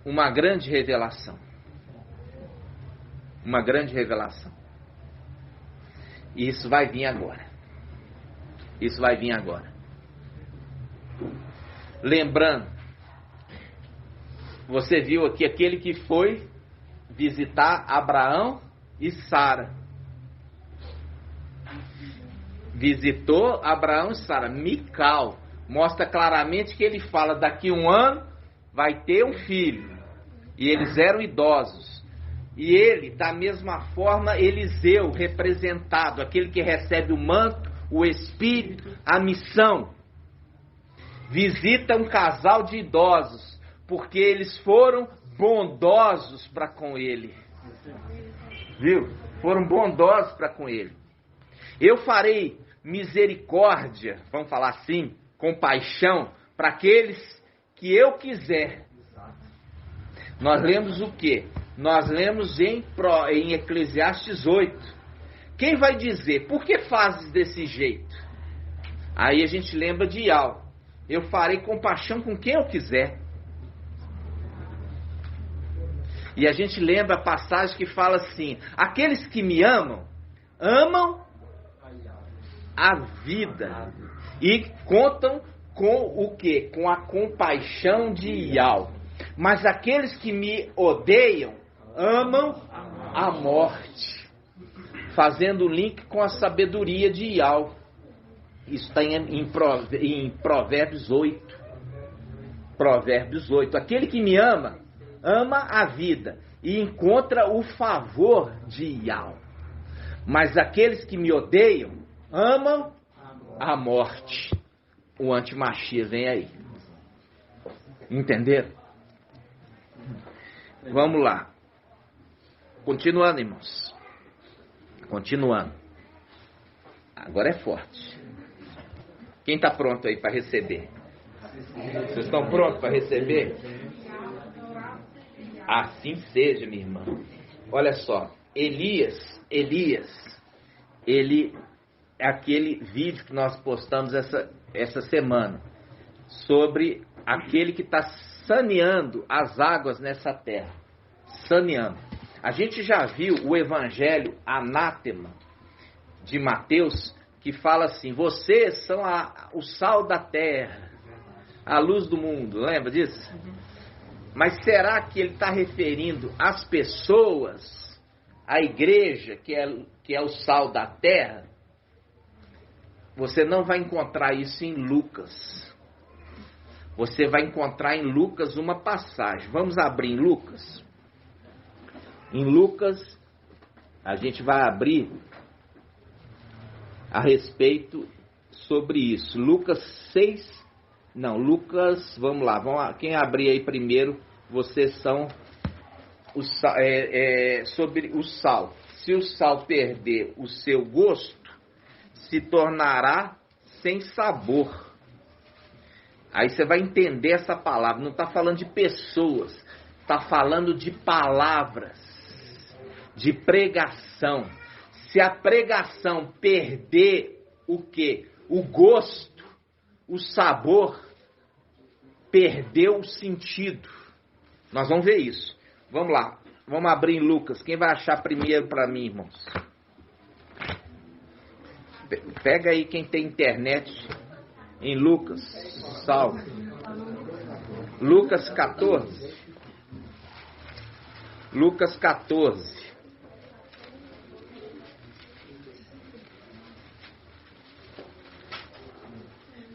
Uma grande revelação. Uma grande revelação. E isso vai vir agora. Isso vai vir agora. Lembrando, você viu aqui aquele que foi visitar Abraão e Sara. Visitou Abraão e Sara. Mical mostra claramente que ele fala: daqui um ano vai ter um filho. E eles eram idosos. E ele, da mesma forma, Eliseu, representado, aquele que recebe o manto, o espírito, a missão, visita um casal de idosos, porque eles foram bondosos para com ele. Viu? Foram bondosos para com ele. Eu farei misericórdia, vamos falar assim, compaixão, para aqueles que eu quiser. Nós lemos o quê? Nós lemos em Eclesiastes 8. Quem vai dizer, por que fazes desse jeito? Aí a gente lembra de Yahweh. Eu farei compaixão com quem eu quiser. E a gente lembra a passagem que fala assim: aqueles que me amam, amam a vida. E contam com o quê? Com a compaixão de Yahweh. Mas aqueles que me odeiam, amam a morte. Fazendo o link com a sabedoria de Yahweh. Isso está em Provérbios 8. Provérbios 8. Aquele que me ama, ama a vida e encontra o favor de Yahweh. Mas aqueles que me odeiam, amam a morte. O anti-Mashiach vem aí. Entenderam? Vamos lá. Continuando, irmãos. Continuando. Agora é forte. Quem está pronto aí para receber? Vocês estão prontos para receber? Assim seja, minha irmã. Olha só. Elias, ele é aquele vídeo que nós postamos essa semana sobre aquele que está saneando as águas nessa terra. Saneando. A gente já viu o evangelho anátema de Mateus, que fala assim: vocês são o sal da terra, a luz do mundo. Lembra disso? Mas será que ele está referindo às pessoas, à igreja, que é o sal da terra? Você não vai encontrar isso em Lucas. Você vai encontrar em Lucas uma passagem. Vamos abrir em Lucas? Em Lucas, a gente vai abrir a respeito sobre isso. Lucas 6. Não, Lucas, vamos lá. Quem abrir aí primeiro, vocês são sobre o sal. Se o sal perder o seu gosto, se tornará sem sabor. Aí você vai entender essa palavra. Não está falando de pessoas, está falando de palavras, de pregação. Se a pregação perder o quê? O gosto, o sabor, perdeu o sentido. Nós vamos ver isso. Vamos lá. Vamos abrir em Lucas. Quem vai achar primeiro para mim, irmãos? Pega aí quem tem internet em Lucas. Salve. Lucas 14. Lucas 14.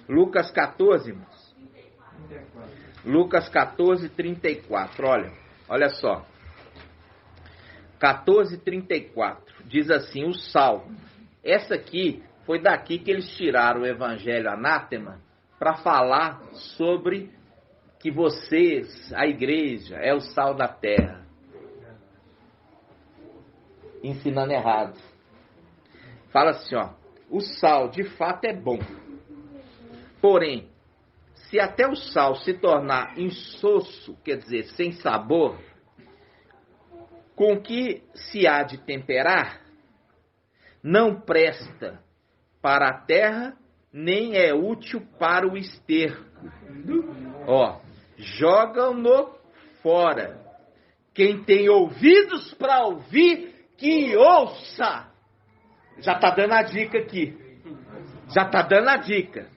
Lucas 14, irmãos. Lucas 14, 34. Olha só. 14, 34. Diz assim, o sal. Essa aqui, foi daqui que eles tiraram o evangelho anátema para falar sobre que vocês, a igreja, é o sal da terra. Ensinando errado. Fala assim, ó. O sal, de fato, é bom. Porém, se até o sal se tornar insosso, quer dizer, sem sabor, com que se há de temperar, não presta para a terra, nem é útil para o esterco. Ó, jogam-no fora. Quem tem ouvidos para ouvir, que ouça. Já está dando a dica aqui. Já está dando a dica.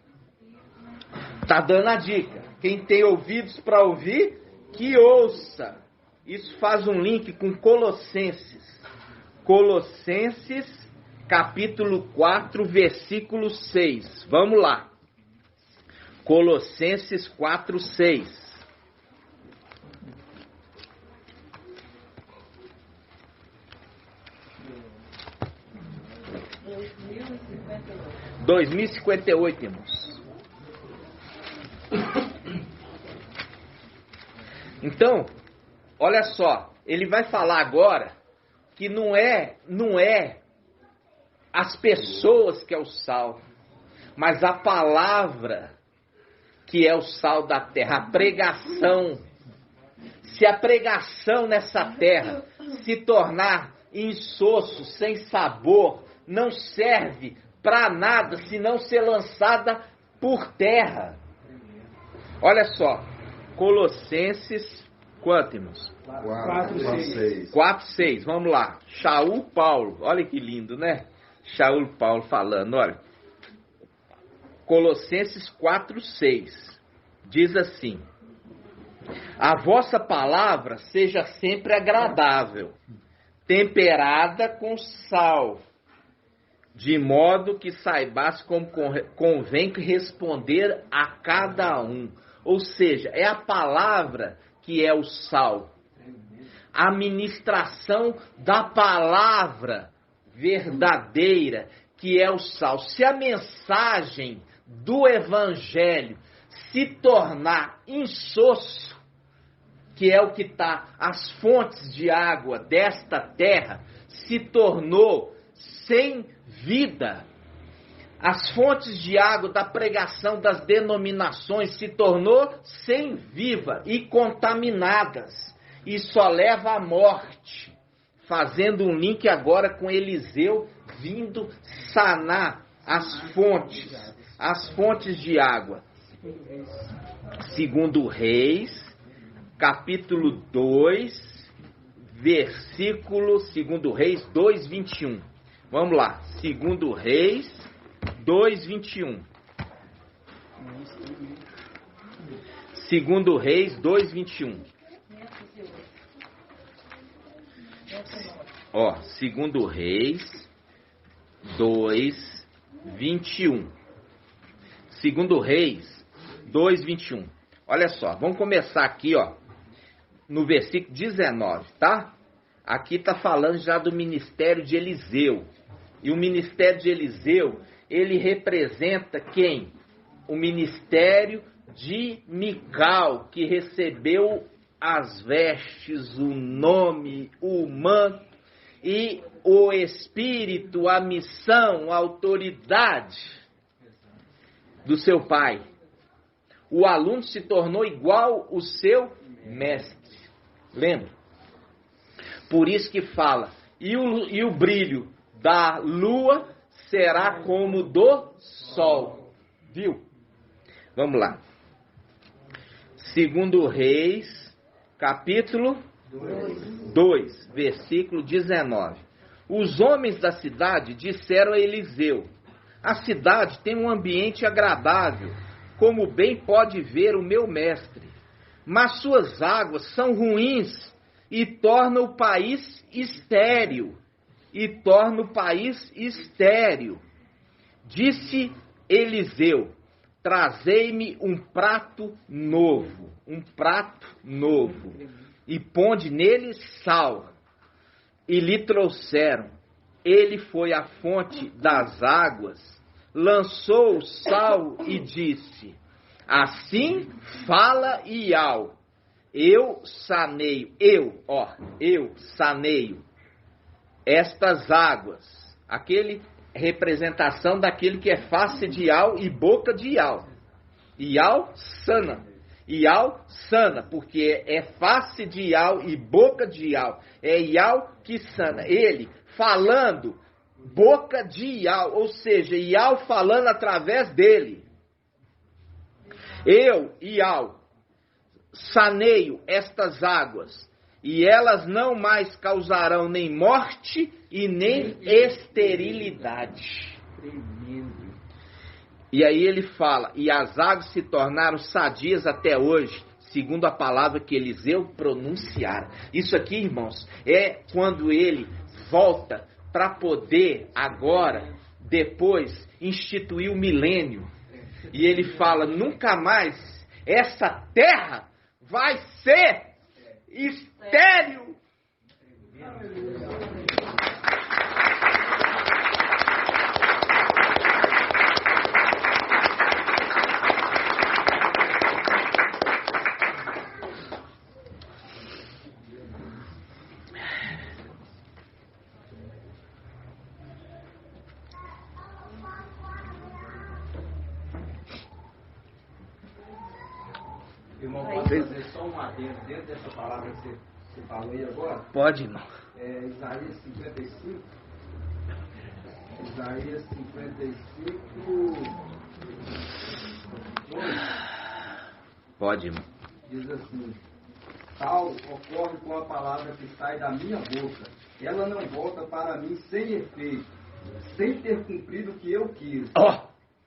Está dando a dica. Quem tem ouvidos para ouvir, que ouça. Isso faz um link com Colossenses. Colossenses, capítulo 4, versículo 6. Vamos lá. Colossenses 4, 6. 2058, irmãos. Então, olha só, ele vai falar agora que não é as pessoas que é o sal, mas a palavra que é o sal da terra, a pregação. Se a pregação nessa terra se tornar insosso, sem sabor, não serve para nada se não ser lançada por terra. Olha só, Colossenses, quanto, irmãos? 4:6. Vamos lá. Shaul Paulo, olha que lindo, né? Shaul Paulo falando, olha. Colossenses 4:6 diz assim: a vossa palavra seja sempre agradável, temperada com sal, de modo que saibas como convém responder a cada um. Ou seja, é a palavra que é o sal. A ministração da palavra verdadeira que é o sal. Se a mensagem do evangelho se tornar insosso, que é o que está, as fontes de água desta terra se tornou sem vida. As fontes de água da pregação das denominações se tornou sem viva e contaminadas. E só leva à morte. Fazendo um link agora com Eliseu vindo sanar as fontes de água. Segundo Reis, capítulo 2, versículo, segundo Reis 2:21. Vamos lá, segundo Reis 2:21. Segundo Reis 2:21. Ó, segundo Reis 2:21. Segundo Reis 2:21. Olha só, vamos começar aqui, ó, no versículo 19, tá? Aqui tá falando já do ministério de Eliseu. E o ministério de Eliseu, ele representa quem? O ministério de Mical, que recebeu as vestes, o nome, o manto e o espírito, a missão, a autoridade do seu pai. O aluno se tornou igual o seu mestre. Lembra? Por isso que fala, e o brilho da lua será como do sol. Viu? Vamos lá. Segundo Reis, capítulo 2, versículo 19. Os homens da cidade disseram a Eliseu: a cidade tem um ambiente agradável, como bem pode ver o meu mestre. Mas suas águas são ruins e torna o país estéril. Disse Eliseu: trazei-me um prato novo, e ponde nele sal. E lhe trouxeram. Ele foi à fonte das águas, lançou o sal e disse: assim fala Iau, eu saneio estas águas. Aquele representação daquele que é face de Iau e boca de Iau. Iau sana, porque é face de Iau e boca de Iau. É Iau que sana. Ele falando, boca de Iau, ou seja, Iau falando através dele. Eu, Iau, saneio estas águas, e elas não mais causarão nem morte e nem esterilidade. E aí ele fala, e as águas se tornaram sadias até hoje, segundo a palavra que Eliseu pronunciara. Isso aqui, irmãos, é quando ele volta para poder agora, depois, instituir o milênio. E ele fala, nunca mais essa terra vai ser estéril. Irmão, pode fazer só um adendo dentro dessa palavra que você falou aí agora? Pode, irmão. Isaías 55. Isaías 55. 2. Pode, irmão. Diz assim: tal ocorre com a palavra que sai da minha boca. Ela não volta para mim sem efeito, sem ter cumprido o que eu quis.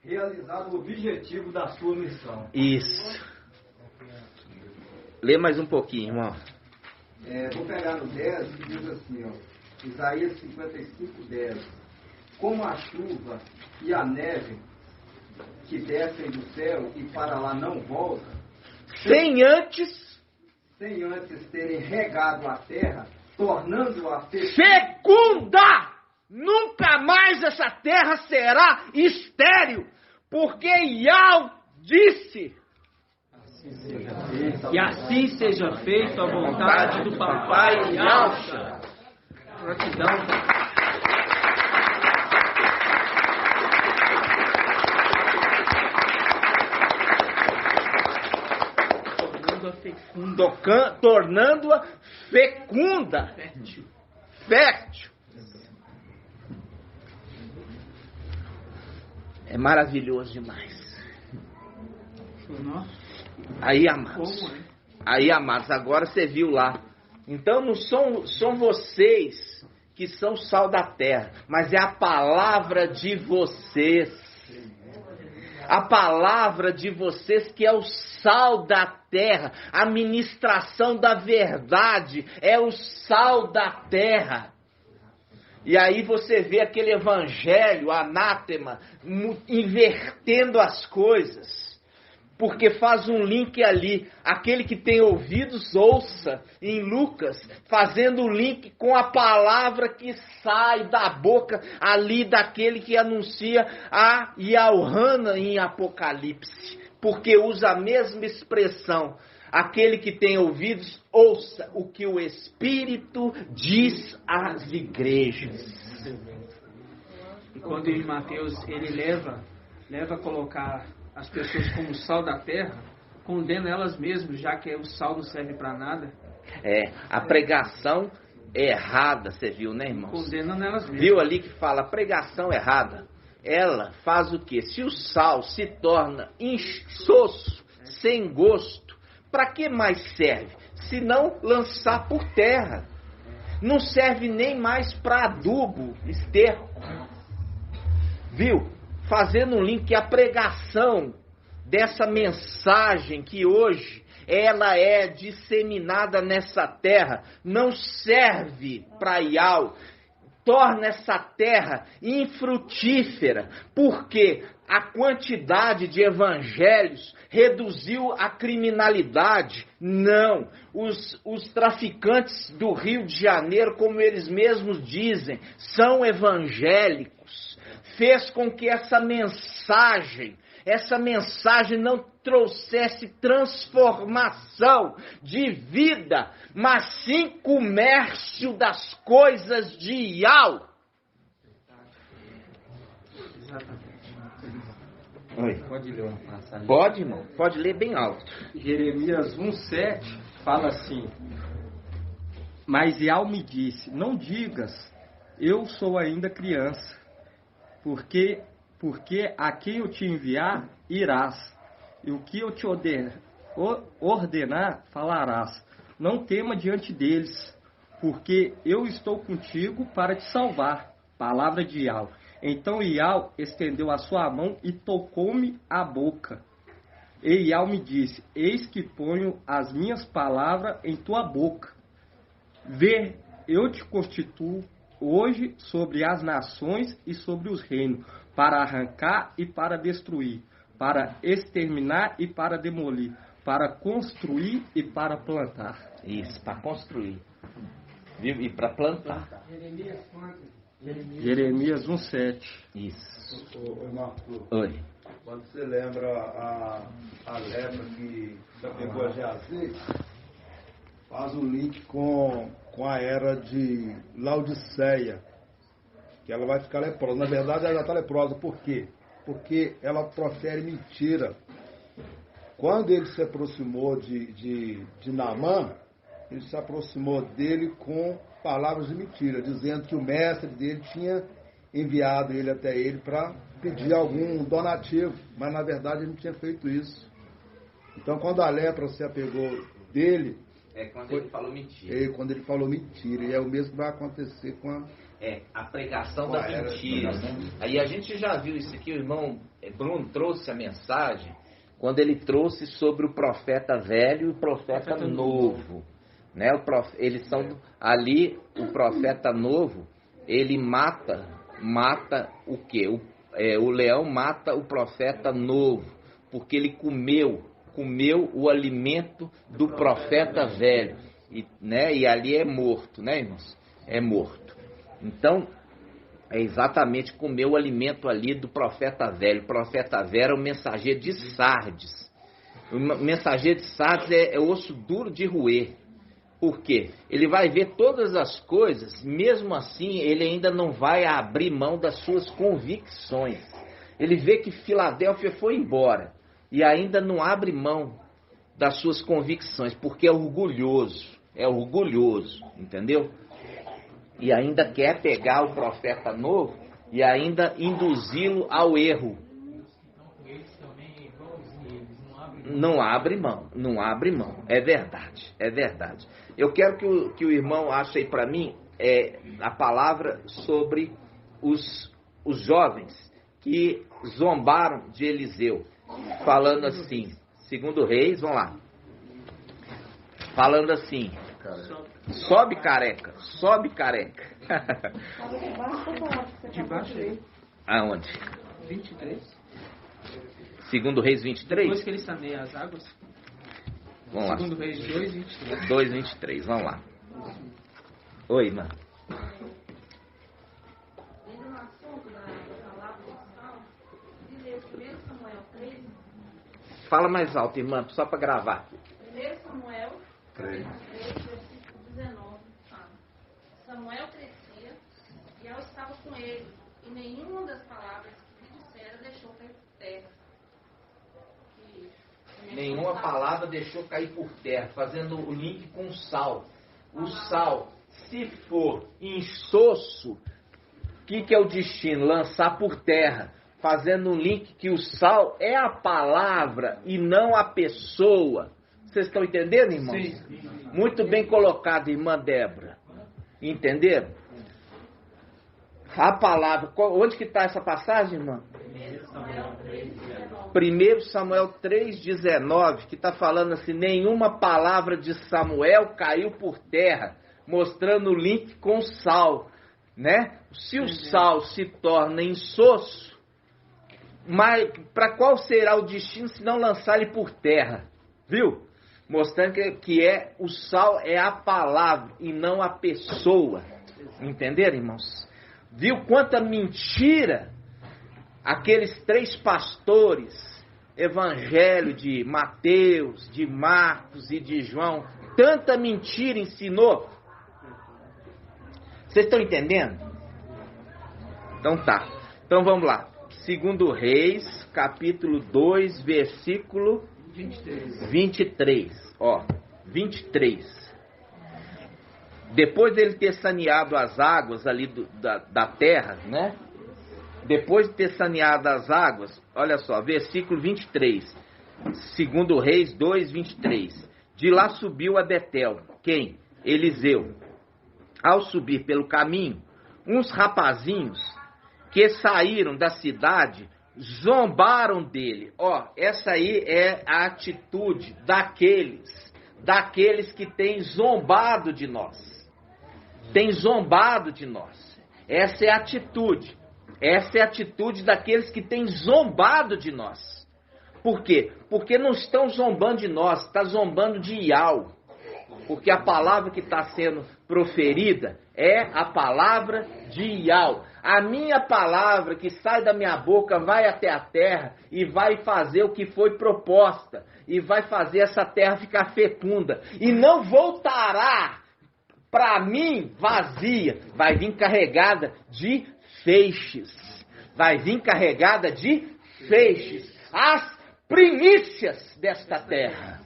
Realizado o objetivo da sua missão. Isso. Lê mais um pouquinho, irmão. Vou pegar no 10 e diz assim, ó, Isaías 55, 10. Como a chuva e a neve que descem do céu e para lá não voltam, Sem antes terem regado a terra, tornando-a fecunda! Nunca mais essa terra será estéril, porque Iau disse. E assim seja feito a vontade do Papai Yahshua. Gratidão. Tornando-a fecunda. Fértil. É maravilhoso demais. Aí, amados, agora você viu lá. Então não são vocês que são sal da terra, mas é a palavra de vocês. A palavra de vocês que é o sal da terra. A ministração da verdade é o sal da terra. E aí você vê aquele evangelho anátema invertendo as coisas. Porque faz um link ali, aquele que tem ouvidos ouça, em Lucas, fazendo o link com a palavra que sai da boca ali daquele que anuncia a Yaohana em Apocalipse. Porque usa a mesma expressão, aquele que tem ouvidos ouça o que o Espírito diz às igrejas. E quando em Mateus ele leva a colocar as pessoas como sal da terra, condena elas mesmas, já que o sal não serve para nada. A pregação errada, você viu, né, irmãos? Condenam elas mesmas. Viu ali que fala pregação errada? Ela faz o quê? Se o sal se torna insosso, sem gosto, para que mais serve? Se não lançar por terra. Não serve nem mais para adubo, esterco. Viu? Fazendo um link, a pregação dessa mensagem que hoje ela é disseminada nessa terra, não serve para Iau, torna essa terra infrutífera, porque a quantidade de evangelhos reduziu a criminalidade. Não, os traficantes do Rio de Janeiro, como eles mesmos dizem, são evangélicos. Fez com que essa mensagem não trouxesse transformação de vida, mas sim comércio das coisas de Iau. Exatamente. Oi. Pode ler uma passagem? Pode, irmão. Pode ler bem alto. Jeremias 1,7 fala assim: mas Iau me disse, não digas, eu sou ainda criança, porque a quem eu te enviar, irás, e o que eu te ordenar, falarás. Não tema diante deles, porque eu estou contigo para te salvar. Palavra de Iau. Então Iau estendeu a sua mão e tocou-me a boca. E Iau me disse, eis que ponho as minhas palavras em tua boca. Vê, eu te constituo hoje sobre as nações e sobre os reinos, para arrancar e para destruir, para exterminar e para demolir, para construir e para plantar. Isso, para construir. E para plantar. Jeremias 1,7. Isso. Ô Marco, Oi. quando você lembra a lepra que já pegou a Geazi, faz um link com a era de Laodiceia, que ela vai ficar leprosa. Na verdade, ela já está leprosa. Por quê? Porque ela profere mentira. Quando ele se aproximou de Naamã, ele se aproximou dele com palavras de mentira, dizendo que o mestre dele tinha enviado ele até ele para pedir algum donativo, mas na verdade ele não tinha feito isso. Então, quando a lepra se apegou dele, Quando ele falou mentira. quando ele falou mentira, e é o mesmo que vai acontecer com A pregação da era mentira. da mentira. Aí a gente já viu isso aqui, o irmão Bruno trouxe a mensagem, quando ele trouxe sobre o profeta velho e o profeta novo. Né? Eles são ali, o profeta novo, ele mata o quê? O leão mata o profeta novo, porque ele comeu o alimento do profeta velho, e ali é morto, né, irmãos? É morto. Então, é exatamente comer o alimento ali do profeta velho. O profeta velho é o mensageiro de Sardes. O mensageiro de Sardes é osso duro de roer. Por quê? Ele vai ver todas as coisas, mesmo assim ele ainda não vai abrir mão das suas convicções. Ele vê que Filadélfia foi embora e ainda não abre mão das suas convicções, porque é orgulhoso, entendeu? E ainda quer pegar o profeta novo e ainda induzi-lo ao erro. Não abre mão, é verdade. Eu quero que o irmão ache aí para mim a palavra sobre os jovens que zombaram de Eliseu, falando assim, segundo Reis, vamos lá, falando assim, sobe careca. Debaixo aí. Aonde? 23. Segundo Reis 23? Depois que ele saneia as águas. Vamos lá. Segundo Reis 2, 23. 2, 23, vamos lá. Oi, irmã. Ainda no assunto da palavra do sal, diz 1 Samuel 13. Fala mais alto, irmã, só para gravar. 1 Samuel 3. 3, versículo 19, fala: Samuel crescia e ela estava com ele, e nenhuma das palavras que lhe dissera deixou cair por terra. Nenhuma palavra deixou cair por terra, fazendo o link com o sal. O sal, se for insosso, o que é o destino? Lançar por terra, fazendo um link que o sal é a palavra e não a pessoa. Vocês estão entendendo, irmãos? Sim. Muito bem colocado, irmã Débora. Entenderam? A palavra, onde que está essa passagem, irmã? 1 Samuel 3,19, que está falando assim, nenhuma palavra de Samuel caiu por terra, mostrando o link com Saul, né? Se o Saul se torna insosso, mas para qual será o destino se não lançar ele por terra? Viu? Mostrando que o Saul é a palavra e não a pessoa. Entenderam, irmãos? Viu quanta mentira aqueles 3 pastores, evangelho de Mateus, de Marcos e de João, tanta mentira ensinou? Vocês estão entendendo? Então tá. Então vamos lá. 2 Reis, capítulo 2, versículo 23. Ó, 23. Depois dele ter saneado as águas ali da terra, né? Depois de ter saneado as águas, olha só, versículo 23. 2 Reis 2, 23. De lá subiu a Betel. Quem? Eliseu. Ao subir pelo caminho, uns rapazinhos que saíram da cidade zombaram dele. Ó, essa aí é a atitude daqueles que têm zombado de nós. Tem zombado de nós. Essa é a atitude. Essa é a atitude daqueles que têm zombado de nós. Por quê? Porque não estão zombando de nós, está zombando de Iau. Porque a palavra que está sendo proferida é a palavra de Iau. A minha palavra que sai da minha boca vai até a terra e vai fazer o que foi proposta. E vai fazer essa terra ficar fecunda. E não voltará para mim vazia. Vai vir carregada de feixes. Vai vir carregada de feixes. As primícias desta terra.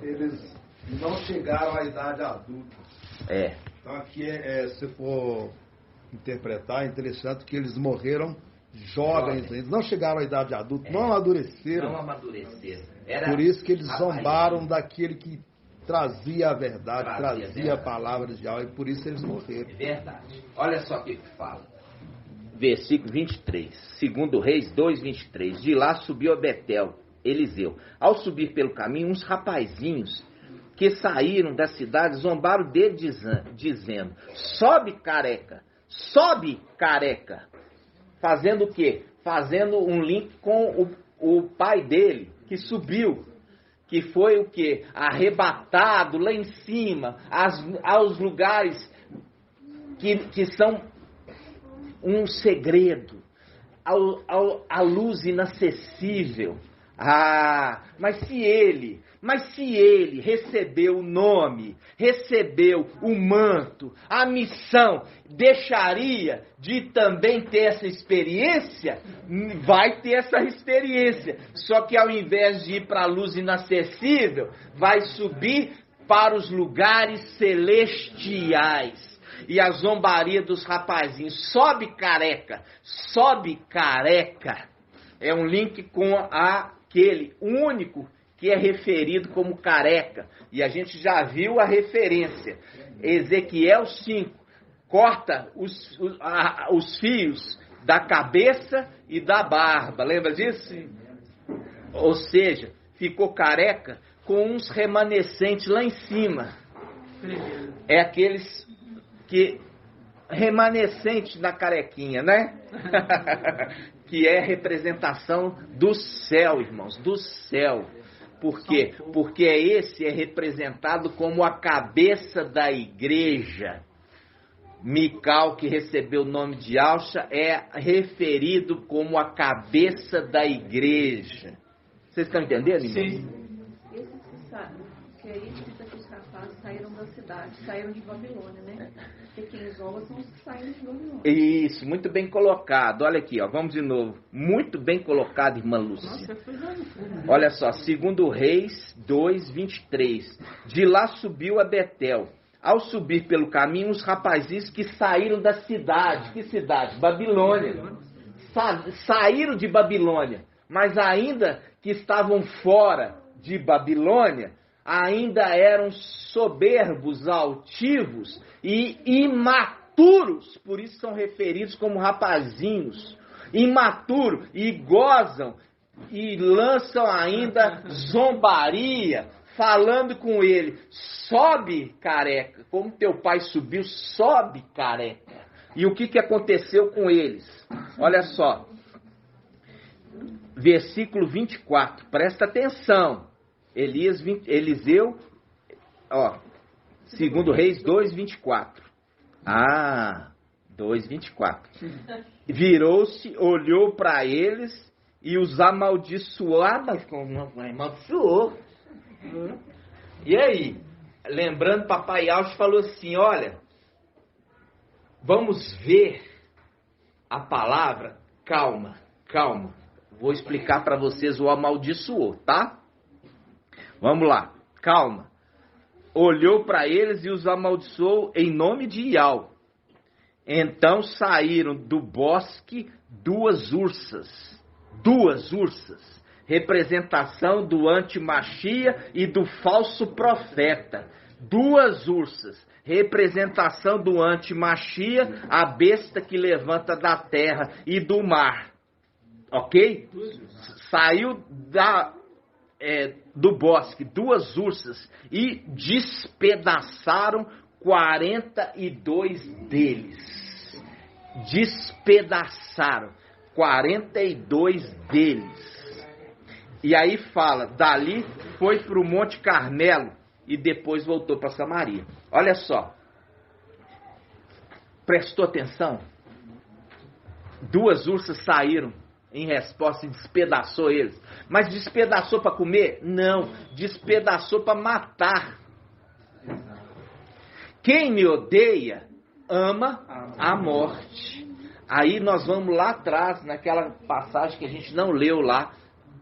Eles não chegaram à idade adulta. Então aqui, se for interpretar, é interessante que eles morreram jovens. Eles não chegaram à idade adulta, não amadureceram. Por isso que eles zombaram daquele que trazia a verdade, trazia a palavra de Yahweh, e por isso eles morreram. Verdade. Olha só o que fala. Versículo 23. 2 Reis 2, 23. De lá subiu a Betel, Eliseu. Ao subir pelo caminho, uns rapazinhos que saíram da cidade zombaram dele, dizendo: sobe, careca, sobe, careca. Fazendo o quê? Fazendo um link com o pai dele, que subiu. Que foi o quê? Arrebatado lá em cima, aos lugares que são um segredo, a luz inacessível. Mas se ele recebeu o nome, recebeu o manto, a missão, deixaria de também ter essa experiência? Vai ter essa experiência. Só que ao invés de ir para a luz inacessível, vai subir para os lugares celestiais. E a zombaria dos rapazinhos: sobe, careca, sobe, careca. É um link com aquele único que é referido como careca. E a gente já viu a referência. Ezequiel 5 corta os fios da cabeça e da barba. Lembra disso? Sim. Ou seja, ficou careca com uns remanescentes lá em cima. É aqueles que remanescente na carequinha, né? Que é representação do céu, irmãos, do céu. Por quê? Porque esse é representado como a cabeça da igreja. Mical, que recebeu o nome de Alcha, é referido como a cabeça da igreja. Vocês estão entendendo, irmãos? Sim. Esses que sabem, que é isso que os rapazes saíram da cidade, saíram de Babilônia, né? Porque quem zomba são os que saíram de Babilônia. Isso, muito bem colocado. Olha aqui, ó, vamos de novo. Muito bem colocado, irmã Lúcia. Olha só, 2 Reis 2, 23. De lá subiu a Betel. Ao subir pelo caminho, os rapazinhos que saíram da cidade. Que cidade? Babilônia. Saíram de Babilônia, mas ainda que estavam fora de Babilônia, ainda eram soberbos, altivos e imaturos. Por isso são referidos como rapazinhos. imaturo, e gozam, e lançam ainda zombaria, falando com ele, sobe, careca, como teu pai subiu, sobe, careca. E o que aconteceu com eles? Olha só, versículo 24, presta atenção, Eliseu, ó, 2 Reis 2:24. 2:24. Virou-se, olhou para eles e os amaldiçoava. Amaldiçoou. E aí? Lembrando, papai Alves falou assim, olha, vamos ver a palavra, calma. Vou explicar para vocês o amaldiçoou, tá? Vamos lá, calma. Olhou para eles e os amaldiçoou em nome de Iau. Então saíram do bosque duas ursas, representação do antimachia e do falso profeta. Duas ursas, representação do antimachia, a besta que levanta da terra e do mar. Ok? Saiu do bosque duas ursas e despedaçaram 42 deles. Despedaçaram 42 deles. E aí fala, dali foi para o Monte Carmelo e depois voltou para Samaria. Olha só. Prestou atenção? Duas ursas saíram em resposta e despedaçou eles. Mas despedaçou para comer? Não, despedaçou para matar. Quem me odeia, ama a morte. Aí nós vamos lá atrás, naquela passagem que a gente não leu lá.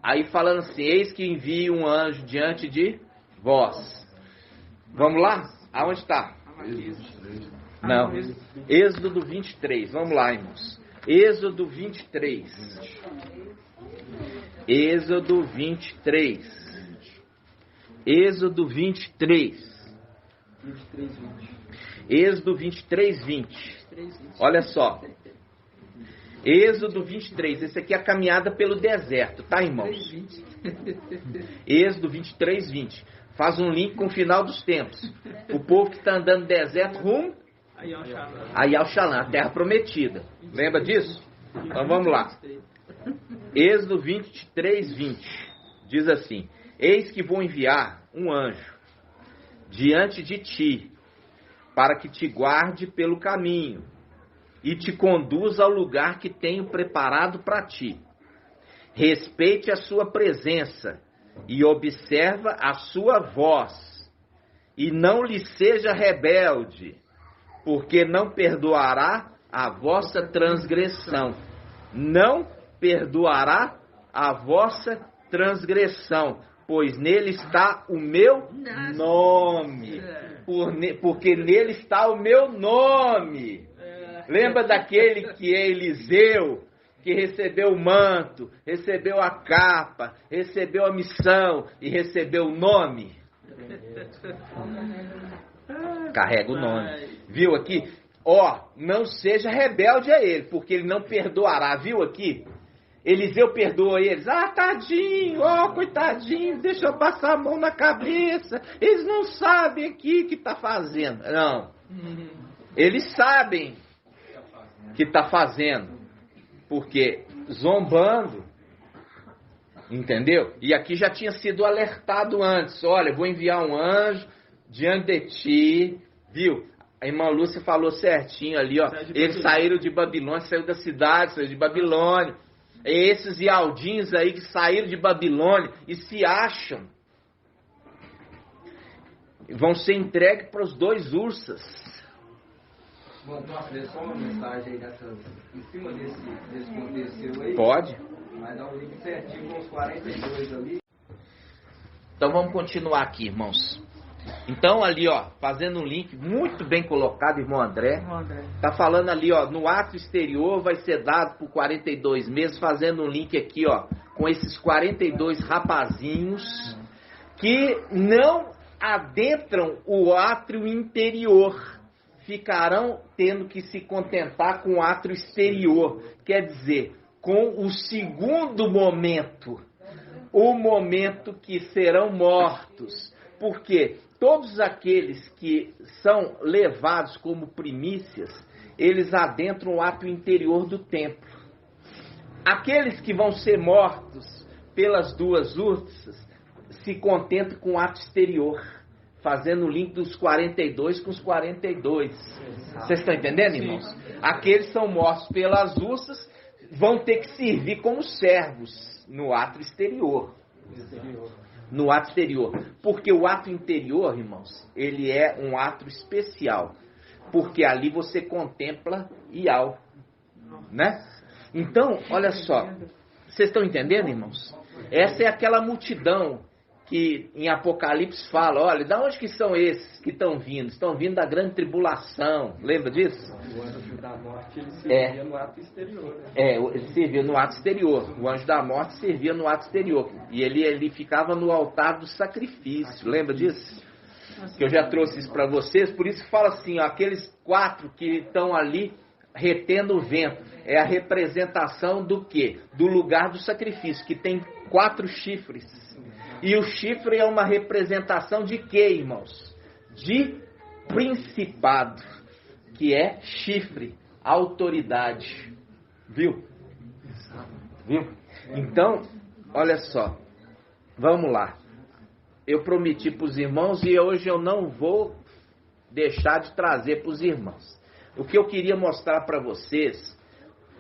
Aí falando assim, eis que envio um anjo diante de vós. Vamos lá? Aonde está? Não, Êxodo 23. Vamos lá, irmãos. Êxodo 23. Êxodo 23. Êxodo 23. Êxodo 23, 20. Olha só. Êxodo 23. Esse aqui é a caminhada pelo deserto, tá, irmãos? Êxodo 23, 20. Faz um link com o final dos tempos. O povo que está andando no deserto rumo a Yal-Shalá, a terra prometida. Lembra disso? Então vamos lá. Êxodo 23, 20. Diz assim: eis que vou enviar um anjo diante de ti, para que te guarde pelo caminho e te conduza ao lugar que tenho preparado para ti. Respeite a sua presença e observa a sua voz, e não lhe seja rebelde, porque não perdoará a vossa transgressão. Não perdoará a vossa transgressão, pois nele está o meu nome. Porque nele está o meu nome. Lembra daquele que é Eliseu, que recebeu o manto, recebeu a capa, recebeu a missão e recebeu o nome? Carrega o nome. Viu aqui? Não seja rebelde a ele, porque ele não perdoará. Viu aqui? Eliseu perdoa eles. Tadinho, coitadinho, deixa eu passar a mão na cabeça. Eles não sabem aqui o que está fazendo. Não. Eles sabem que está fazendo. Porque zombando. Entendeu? E aqui já tinha sido alertado antes. Olha, vou enviar um anjo diante de ti. Viu? A irmã Lúcia falou certinho ali, ó. Eles saíram de Babilônia, saiu da cidade, saiu de Babilônia. Esses ialdinhos aí que saíram de Babilônia e se acham, vão ser entregues para os dois ursas. Bom, posso ler só uma mensagem aí em cima desse contexto aí? Pode. Vai dar o link certinho com os 42 ali. Então vamos continuar aqui, irmãos. Então ali, ó, fazendo um link muito bem colocado, irmão André. Tá falando ali, ó, no ato exterior vai ser dado por 42 meses, fazendo um link aqui, ó, com esses 42 rapazinhos que não adentram o átrio interior, ficarão tendo que se contentar com o átrio exterior. Quer dizer, com o segundo momento, o momento que serão mortos. Porque todos aqueles que são levados como primícias, eles adentram o ato interior do templo. Aqueles que vão ser mortos pelas duas ursas se contentam com o ato exterior, fazendo o link dos 42 com os 42. Vocês estão entendendo, irmãos? Aqueles que são mortos pelas ursas vão ter que servir como servos no ato exterior. No ato exterior. Porque o ato interior, irmãos, ele é um ato especial. Porque ali você contempla Ial, né? Então, olha só. Vocês estão entendendo, irmãos? Essa é aquela multidão que em Apocalipse fala, olha, de onde que são esses que estão vindo? Estão vindo da grande tribulação. Lembra disso? O anjo da morte, ele servia no ato exterior. Né? Ele servia no ato exterior. O anjo da morte servia no ato exterior. E ele ficava no altar do sacrifício. Lembra disso? Que eu já trouxe isso para vocês. Por isso que fala assim, ó, aqueles 4 que estão ali retendo o vento. É a representação do quê? Do lugar do sacrifício, que tem 4 chifres. E o chifre é uma representação de quê, irmãos? De principado, que é chifre, autoridade. Viu? Viu? Então, olha só. Vamos lá. Eu prometi para os irmãos e hoje eu não vou deixar de trazer para os irmãos. O que eu queria mostrar para vocês,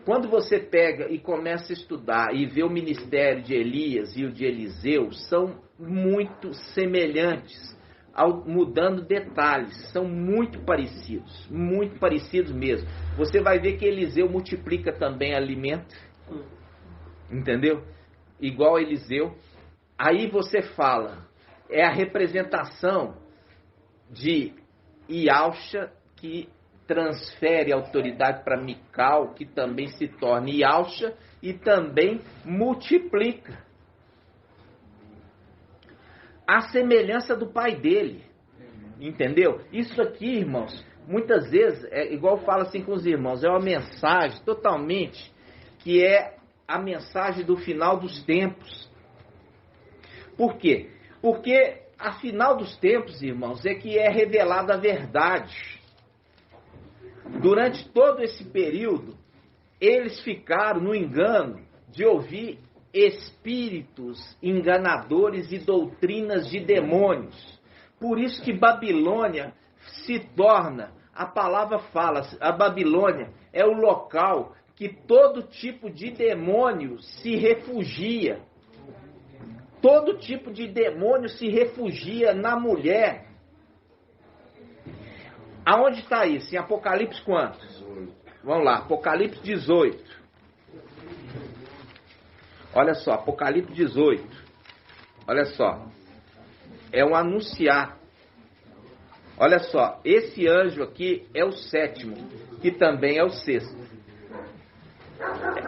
quando você pega e começa a estudar e vê o ministério de Elias e o de Eliseu, são muito semelhantes, mudando detalhes, são muito parecidos mesmo. Você vai ver que Eliseu multiplica também alimento, entendeu? Igual Eliseu. Aí você fala, é a representação de Ialcha que transfere a autoridade para Mical, que também se torna Ialcha e também multiplica. A semelhança do pai dele. Entendeu? Isso aqui, irmãos, muitas vezes, igual eu falo assim com os irmãos, é uma mensagem totalmente que é a mensagem do final dos tempos. Por quê? Porque a final dos tempos, irmãos, é que é revelada a verdade. Durante todo esse período, eles ficaram no engano de ouvir espíritos enganadores e doutrinas de demônios. Por isso que Babilônia se torna, a palavra fala, a Babilônia é o local que todo tipo de demônio se refugia. Todo tipo de demônio se refugia na mulher. Aonde está isso? Em Apocalipse quantos? Vamos lá, Apocalipse 18. Olha só, Apocalipse 18. Olha só. É um anunciar. Olha só, esse anjo aqui é o 7º, que também é o 6º.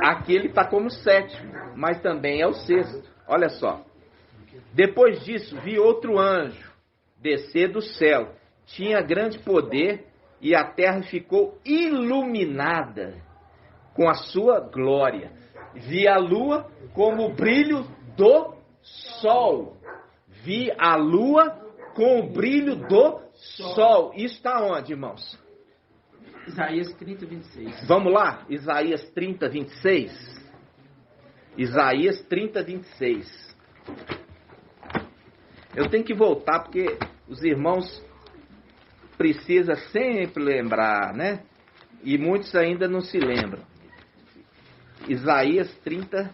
Aqui ele está como 7º, mas também é o 6º. Olha só. Depois disso, vi outro anjo descer do céu. Tinha grande poder e a terra ficou iluminada com a sua glória. Vi a lua como o brilho do sol. Vi a lua com o brilho do sol. Isso está onde, irmãos? Isaías 30, 26. Vamos lá? Isaías 30, 26. Isaías 30, 26. Eu tenho que voltar porque os irmãos precisam sempre lembrar, né? E muitos ainda não se lembram. Isaías 30,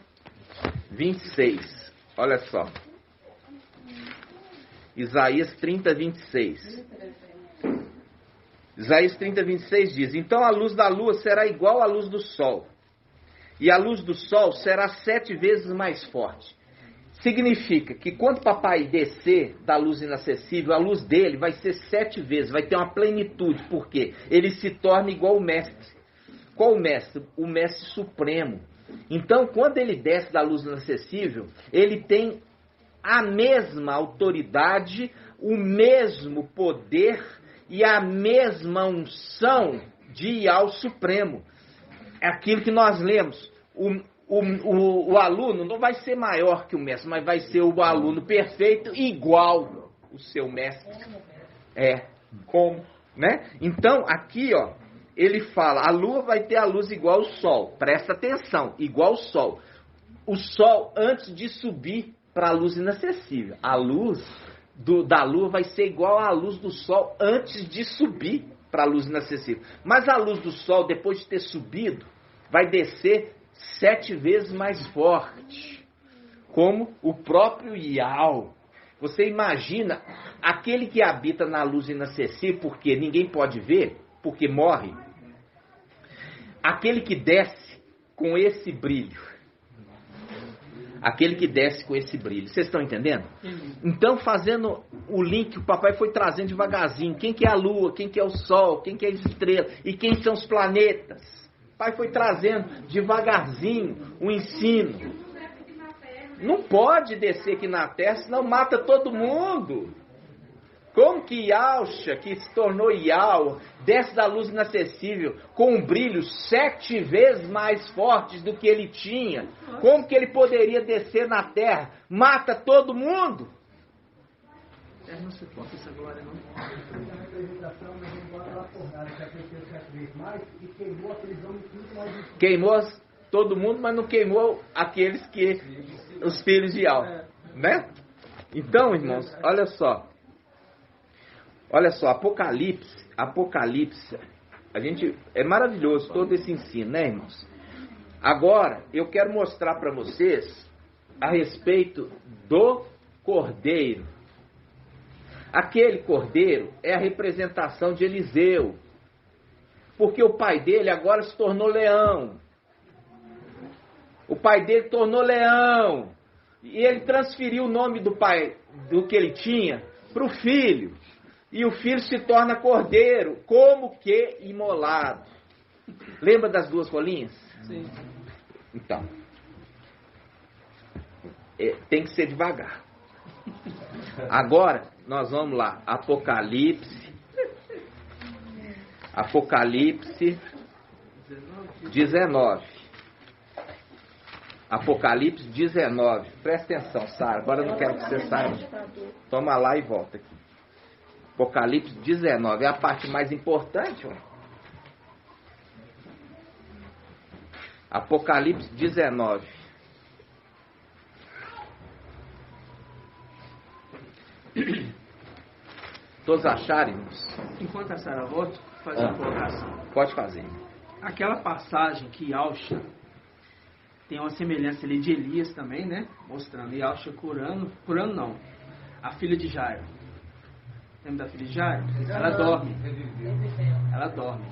26. Olha só. Isaías 30, 26. Isaías 30, 26 diz: então a luz da lua será igual à luz do sol, e a luz do sol será 7 vezes mais forte. Significa que quando o papai descer da luz inacessível, a luz dele vai ser 7 vezes, vai ter uma plenitude. Por quê? Ele se torna igual o mestre. Qual o mestre? O mestre supremo. Então, quando ele desce da luz inacessível, ele tem a mesma autoridade, o mesmo poder e a mesma unção de Ial Supremo. É aquilo que nós lemos. o aluno não vai ser maior que o mestre, mas vai ser o aluno perfeito igual o seu mestre. Como, né? Então, aqui, ó, ele fala, a lua vai ter a luz igual ao sol. Presta atenção, igual ao sol. O sol, antes de subir para a luz inacessível. A luz da lua vai ser igual à luz do sol antes de subir para a luz inacessível. Mas a luz do sol, depois de ter subido, vai descer 7 vezes mais forte. Como o próprio Ial. Você imagina aquele que habita na luz inacessível, porque ninguém pode ver, porque morre. Aquele que desce com esse brilho. Aquele que desce com esse brilho. Vocês estão entendendo? Então, fazendo o link, o papai foi trazendo devagarzinho. Quem que é a lua, quem que é o sol, quem que é a estrela e quem são os planetas. O pai foi trazendo devagarzinho o ensino. Não pode descer aqui na Terra, senão mata todo mundo. Como que Yalcha, que se tornou Ial, desce da luz inacessível com um brilho 7 vezes mais forte do que ele tinha? Como que ele poderia descer na Terra? Mata todo mundo? Não suporta essa glória, não. Queimou todo mundo, mas não queimou aqueles que... os filhos de Ial, né? Então, irmãos, olha só, Apocalipse, a gente, é maravilhoso todo esse ensino, né, irmãos? Agora, eu quero mostrar para vocês a respeito do cordeiro. Aquele cordeiro é a representação de Eliseu, porque o pai dele agora se tornou leão. O pai dele tornou leão. E ele transferiu o nome do pai, do que ele tinha, para o filho. E o filho se torna cordeiro, como que imolado. Lembra das 2 rolinhas? Sim. Então, tem que ser devagar. Agora, nós vamos lá. Apocalipse 19. Apocalipse 19. Presta atenção, Sara. Agora eu não quero que você saia. Toma lá e volta aqui. Apocalipse 19. É a parte mais importante, ó. Apocalipse 19. Todos acharam, irmãos? Enquanto a Sara volta, fazer uma colocação. Pode fazer. Aquela passagem que Yalcha tem uma semelhança ali de Elias também, né? Mostrando Yalcha curando não, a filha de Jairo. Lembra da filha de Jairo? Ela dorme,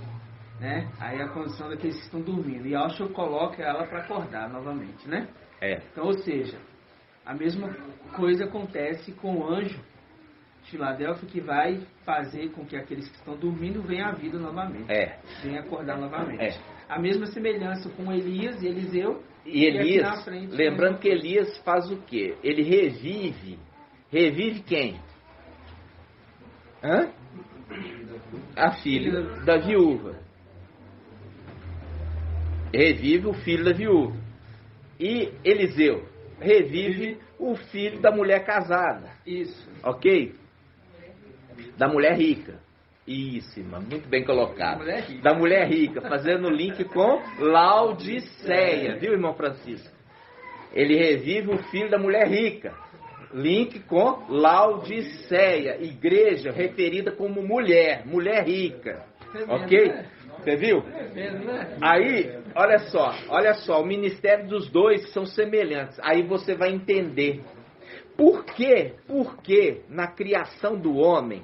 né? Aí a condição daqueles que estão dormindo. E Yalcha coloca ela para acordar novamente, né? Então, ou seja, a mesma coisa acontece com o anjo de Filadélfia, que vai fazer com que aqueles que estão dormindo venham à vida novamente. Venham acordar novamente. A mesma semelhança com Elias e Eliseu. E Elias, frente, lembrando que Elias faz o quê? Ele revive. Revive quem? A filha da viúva. Revive o filho da viúva. E Eliseu revive o filho da mulher casada. Isso. Ok? Da mulher rica. Isso, irmão, muito bem colocado. Da mulher rica, fazendo o link com Laodiceia, viu, irmão Francisco? Ele revive o filho da mulher rica. Link com Laodiceia, igreja referida como mulher rica. Ok? Você viu? Aí, olha só, o ministério dos dois são semelhantes. Aí você vai entender. Por que na criação do homem,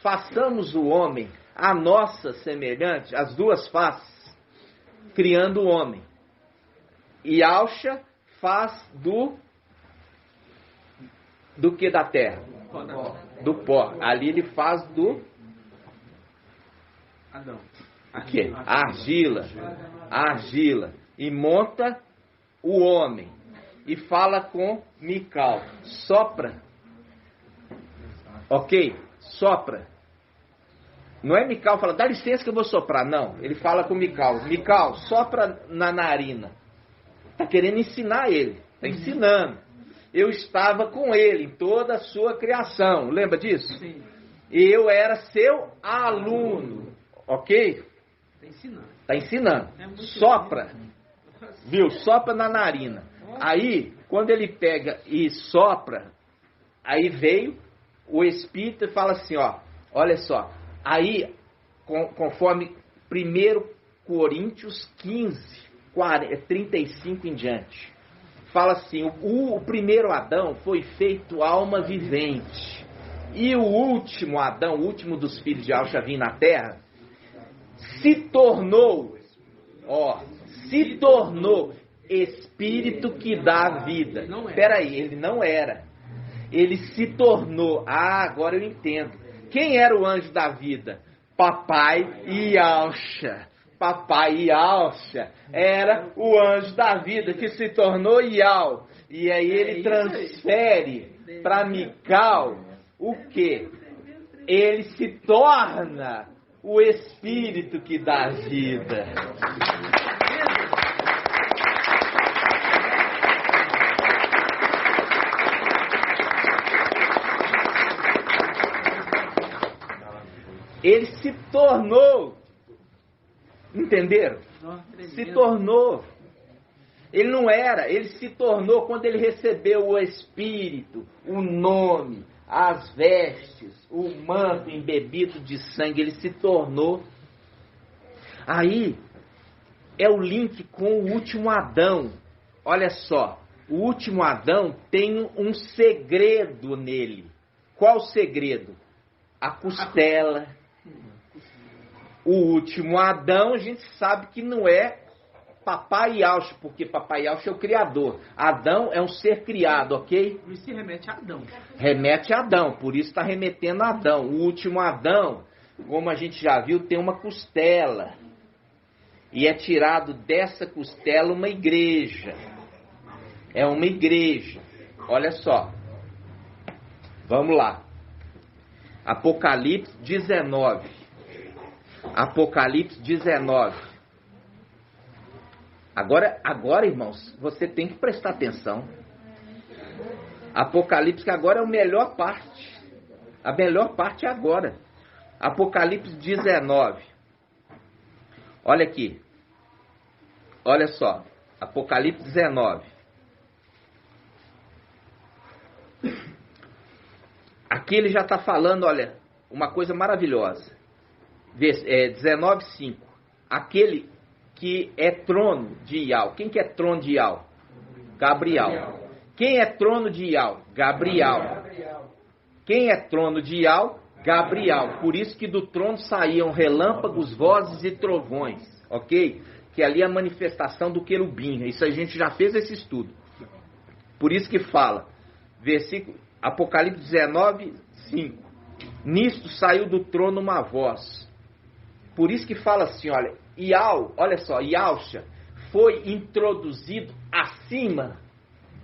façamos o homem a nossa semelhante, as 2 faces, criando o homem. E Yalcha faz do que da terra? Do pó. Ali ele faz do Adão. Aqui, argila. E monta o homem. E fala com Mical. Sopra. Ok? Sopra. Não é Mical fala, dá licença que eu vou soprar. Não, ele fala com Mical. Mical, sopra na narina. Está querendo ensinar ele. Está ensinando. Eu estava com ele em toda a sua criação. Lembra disso? Sim. Eu era seu aluno. Ok? Está ensinando. Está ensinando. Sopra. Viu? Sopra na narina. Aí, quando ele pega e sopra, aí veio o Espírito e fala assim, ó. Olha só. Aí, conforme 1 Coríntios 15, 35 em diante. Fala assim, o primeiro Adão foi feito alma vivente. E o último Adão, o último dos filhos de Alcha vir na terra, se tornou espírito que dá vida. Peraí, ele não era. Ele se tornou. Agora eu entendo. Quem era o anjo da vida? Papai Yalcha. Papai Yalcha era o anjo da vida que se tornou Yal. E aí ele transfere para Mical o quê? Ele se torna o espírito que dá vida. Ele se tornou. Entenderam? Se tornou. Ele não era, ele se tornou quando ele recebeu o Espírito, o nome, as vestes, o manto embebido de sangue, ele se tornou. Aí é o link com o último Adão. Olha só, o último Adão tem um segredo nele. Qual o segredo? A costela. O último Adão, a gente sabe que não é Papai Yalcha, porque Papai Yalcha é o Criador. Adão é um ser criado, ok? Por isso remete a Adão. Remete a Adão, por isso está remetendo a Adão. O último Adão, como a gente já viu, tem uma costela. E é tirado dessa costela uma igreja. É uma igreja. Olha só. Vamos lá. Apocalipse 19. Apocalipse 19. Agora, irmãos, você tem que prestar atenção. Apocalipse, que agora é a melhor parte. A melhor parte é agora. Apocalipse 19. Olha aqui. Olha só. Apocalipse 19. Aqui ele já está falando, olha, uma coisa maravilhosa. 19:5. Aquele que é trono de Ial. Quem que é trono de Ial? Gabriel. Quem é trono de Ial? Gabriel. Quem é trono de Ial? Gabriel. Por isso que do trono saíam relâmpagos, vozes e trovões. Ok? Que ali é a manifestação do querubim. Isso a gente já fez esse estudo. Por isso que fala. Versículo, Apocalipse 19:5. Nisto saiu do trono uma voz. Por isso que fala assim, olha, Ial, olha só, Yalcha foi introduzido acima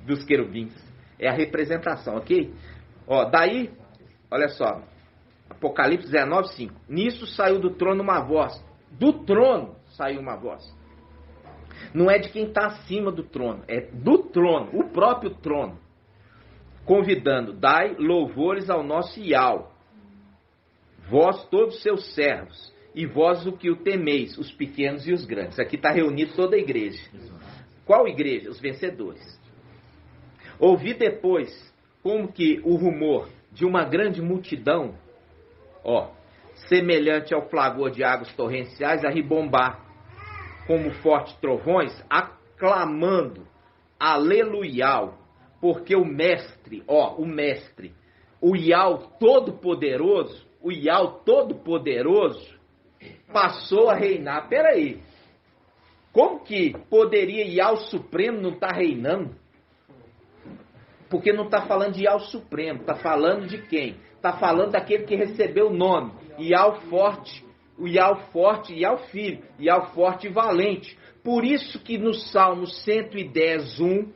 dos querubins. É a representação, ok? Ó, daí, olha só, Apocalipse 19:5. Nisso saiu do trono uma voz. Do trono saiu uma voz. Não é de quem está acima do trono, é do trono, o próprio trono. Convidando, dai louvores ao nosso Ial, vós todos os seus servos, e vós o que o temeis, os pequenos e os grandes. Aqui está reunido toda a igreja. Qual igreja? Os vencedores. Ouvi depois, como que o rumor de uma grande multidão, semelhante ao flagor de águas torrenciais, a ribombar, como fortes trovões, aclamando, aleluial, porque o mestre, o Ial Todo-Poderoso, passou a reinar. Peraí, como que poderia Ial Supremo não estar reinando? Porque não está falando de Ial Supremo, está falando de quem? Está falando daquele que recebeu o nome, Ial Forte, o Ial Forte, Ial Filho, Ial Forte e Valente. Por isso que no Salmo 110:1,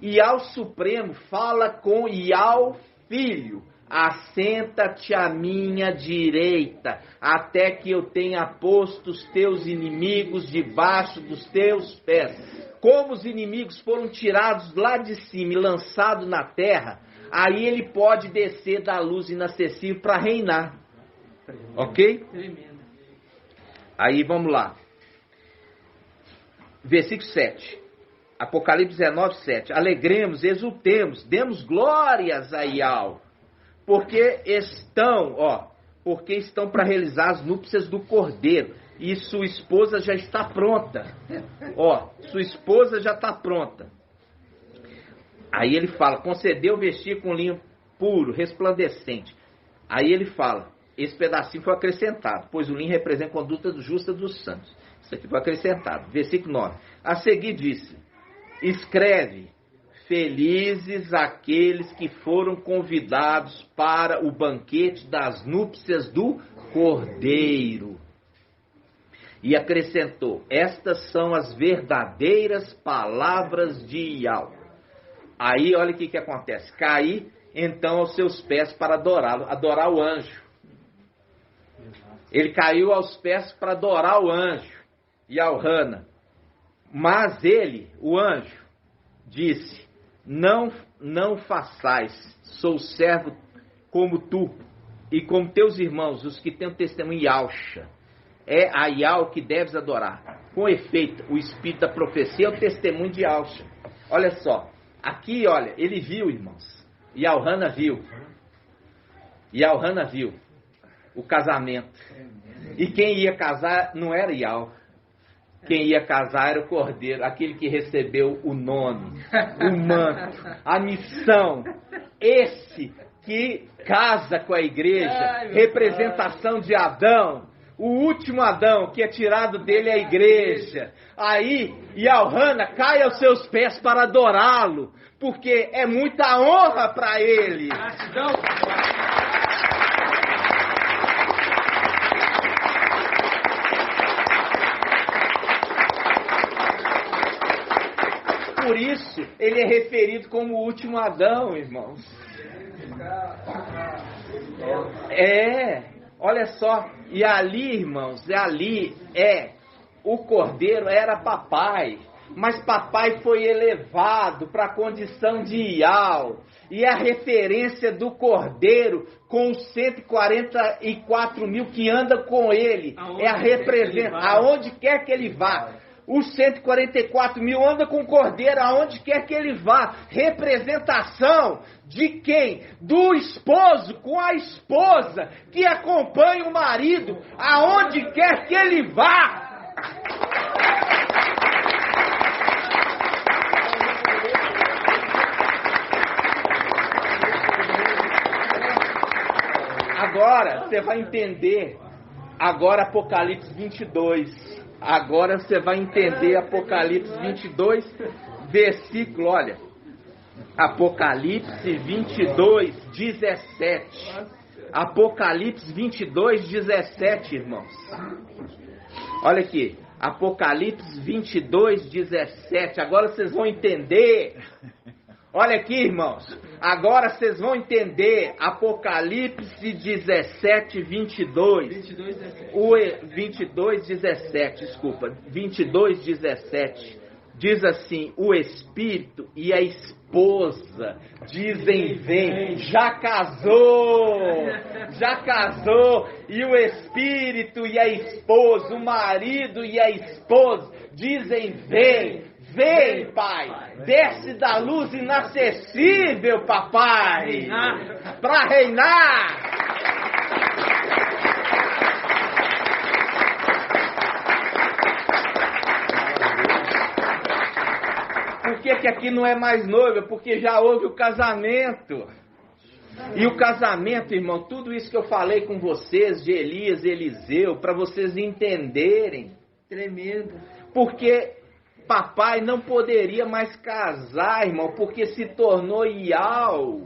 Ial Supremo fala com Ial Filho: assenta-te à minha direita, até que eu tenha posto os teus inimigos debaixo dos teus pés. como os inimigos foram tirados lá de cima e lançados na terra, aí ele pode descer da luz inacessível para reinar. Ok? Aí vamos lá. Versículo 7. Apocalipse 19, 7. Alegremos, exultemos, demos glórias a Yahweh, porque estão para realizar as núpcias do Cordeiro, e sua esposa já está pronta. Sua esposa já está pronta. Aí ele fala, concedeu vestir com linho puro, resplandecente. Aí ele fala, esse pedacinho foi acrescentado, pois o linho representa a conduta justa dos santos. Isso aqui foi acrescentado. Versículo 9. A seguir disse, escreve, felizes aqueles que foram convidados para o banquete das núpcias do Cordeiro. E acrescentou, estas são as verdadeiras palavras de Yahweh. Aí olha o que acontece. Caí então aos seus pés para adorá-lo, adorar o anjo. Ele caiu aos pés para adorar o anjo, Yalhana. Mas ele, o anjo, disse, não façais, sou servo como tu e como teus irmãos, os que têm o testemunho Yalcha. É a Yahweh que deves adorar. Com efeito, o espírito da profecia é o testemunho de Yalcha. Olha só, aqui, olha, ele viu, irmãos. Yalhana viu o casamento. E quem ia casar não era Yahweh. Quem ia casar era o Cordeiro, aquele que recebeu o nome, o manto, a missão. Esse que casa com a igreja, representação de Adão. O último Adão, que é tirado dele a igreja. Aí, Yalhana cai aos seus pés para adorá-lo, porque é muita honra para ele. Por isso, ele é referido como o último Adão, irmãos. Olha só, e ali, irmãos, o Cordeiro era papai, mas papai foi elevado para a condição de Yahweh, e a referência do Cordeiro com os 144 mil que andam com ele, aonde quer que ele vá. Os 144 mil andam com o Cordeiro aonde quer que ele vá. Representação de quem? Do esposo com a esposa que acompanha o marido aonde quer que ele vá. Agora você vai entender. Agora Apocalipse 22. Agora você vai entender Apocalipse 22, versículo, olha. Apocalipse 22, 17. Apocalipse 22, 17, irmãos. Olha aqui. Apocalipse 22, 17. Agora vocês vão entender. Olha aqui, irmãos. Agora vocês vão entender. Apocalipse 17, 22. 22, 17, desculpa. 22, 17. Diz assim, o Espírito e a esposa dizem vem. Já casou. E o Espírito e a esposa, o marido e a esposa dizem vem. Vem, Pai, desce da luz inacessível, papai, para reinar. Por que aqui não é mais noiva? Porque já houve o casamento. E o casamento, irmão, tudo isso que eu falei com vocês, de Elias e Eliseu, para vocês entenderem. Tremendo. Porque papai não poderia mais casar, irmão, porque se tornou Yahweh.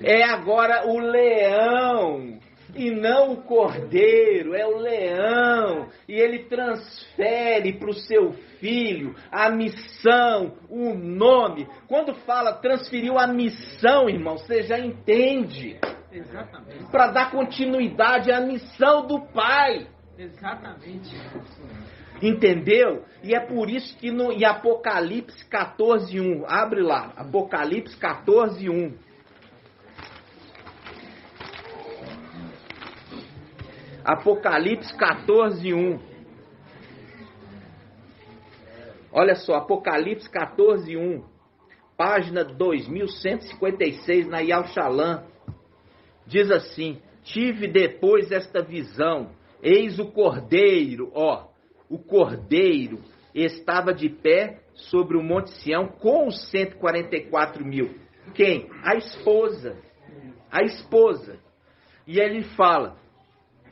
É agora o leão e não o cordeiro, é o leão. E ele transfere para o seu filho a missão, o nome. Quando fala transferiu a missão, irmão, você já entende. Exatamente. Para dar continuidade à missão do pai. Exatamente. Entendeu? E é por isso que em Apocalipse 14:1, abre lá, Apocalipse 14:1. Apocalipse 14:1. Olha só, Apocalipse 14:1, página 2156 na Yal Shalom. Diz assim: tive depois esta visão, eis o Cordeiro, o Cordeiro estava de pé sobre o Monte Sião com os 144.000. Quem? A esposa. A esposa. E ele fala,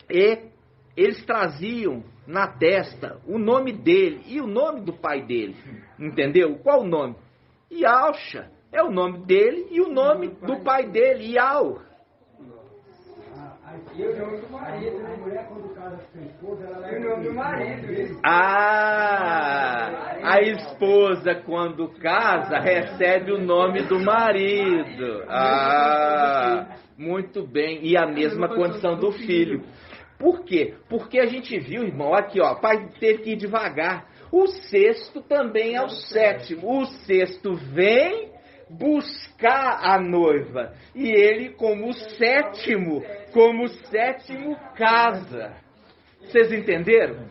eles traziam na testa o nome dele e o nome do pai dele. Entendeu? Qual o nome? Yalcha. É o nome dele e o nome do pai dele, Yal. E o nome do marido, né? A mulher, quando casa com a esposa, ela leva o nome do marido. A esposa, quando casa, recebe o nome do marido. Muito bem. E a mesma condição do filho. Por quê? Porque a gente viu, irmão, aqui, ó, o pai teve que ir devagar. O sexto também é o sétimo. O sexto vem buscar a noiva. E ele, como sétimo, casa. Vocês entenderam?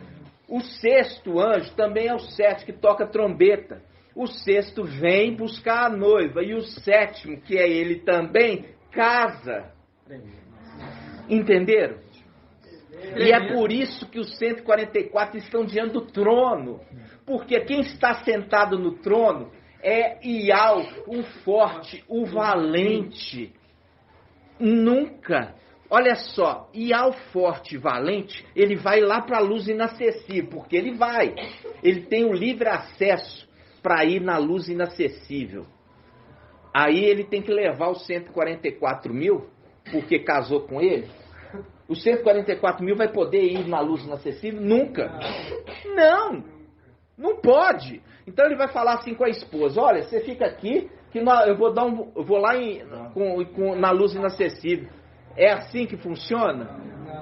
O sexto anjo também é o sétimo que toca trombeta. O sexto vem buscar a noiva. E o sétimo, que é ele também, casa. Entenderam? E é por isso que os 144 estão diante do trono. Porque quem está sentado no trono é Ial, o forte, o valente. Nunca. Olha só, Ial forte e valente, ele vai lá para a luz inacessível. Porque ele vai. Ele tem o livre acesso para ir na luz inacessível. Aí ele tem que levar os 144.000, porque casou com ele. Os 144.000 vai poder ir na luz inacessível? Nunca. Não pode. Então ele vai falar assim com a esposa: olha, você fica aqui, que eu vou lá na luz inacessível. É assim que funciona?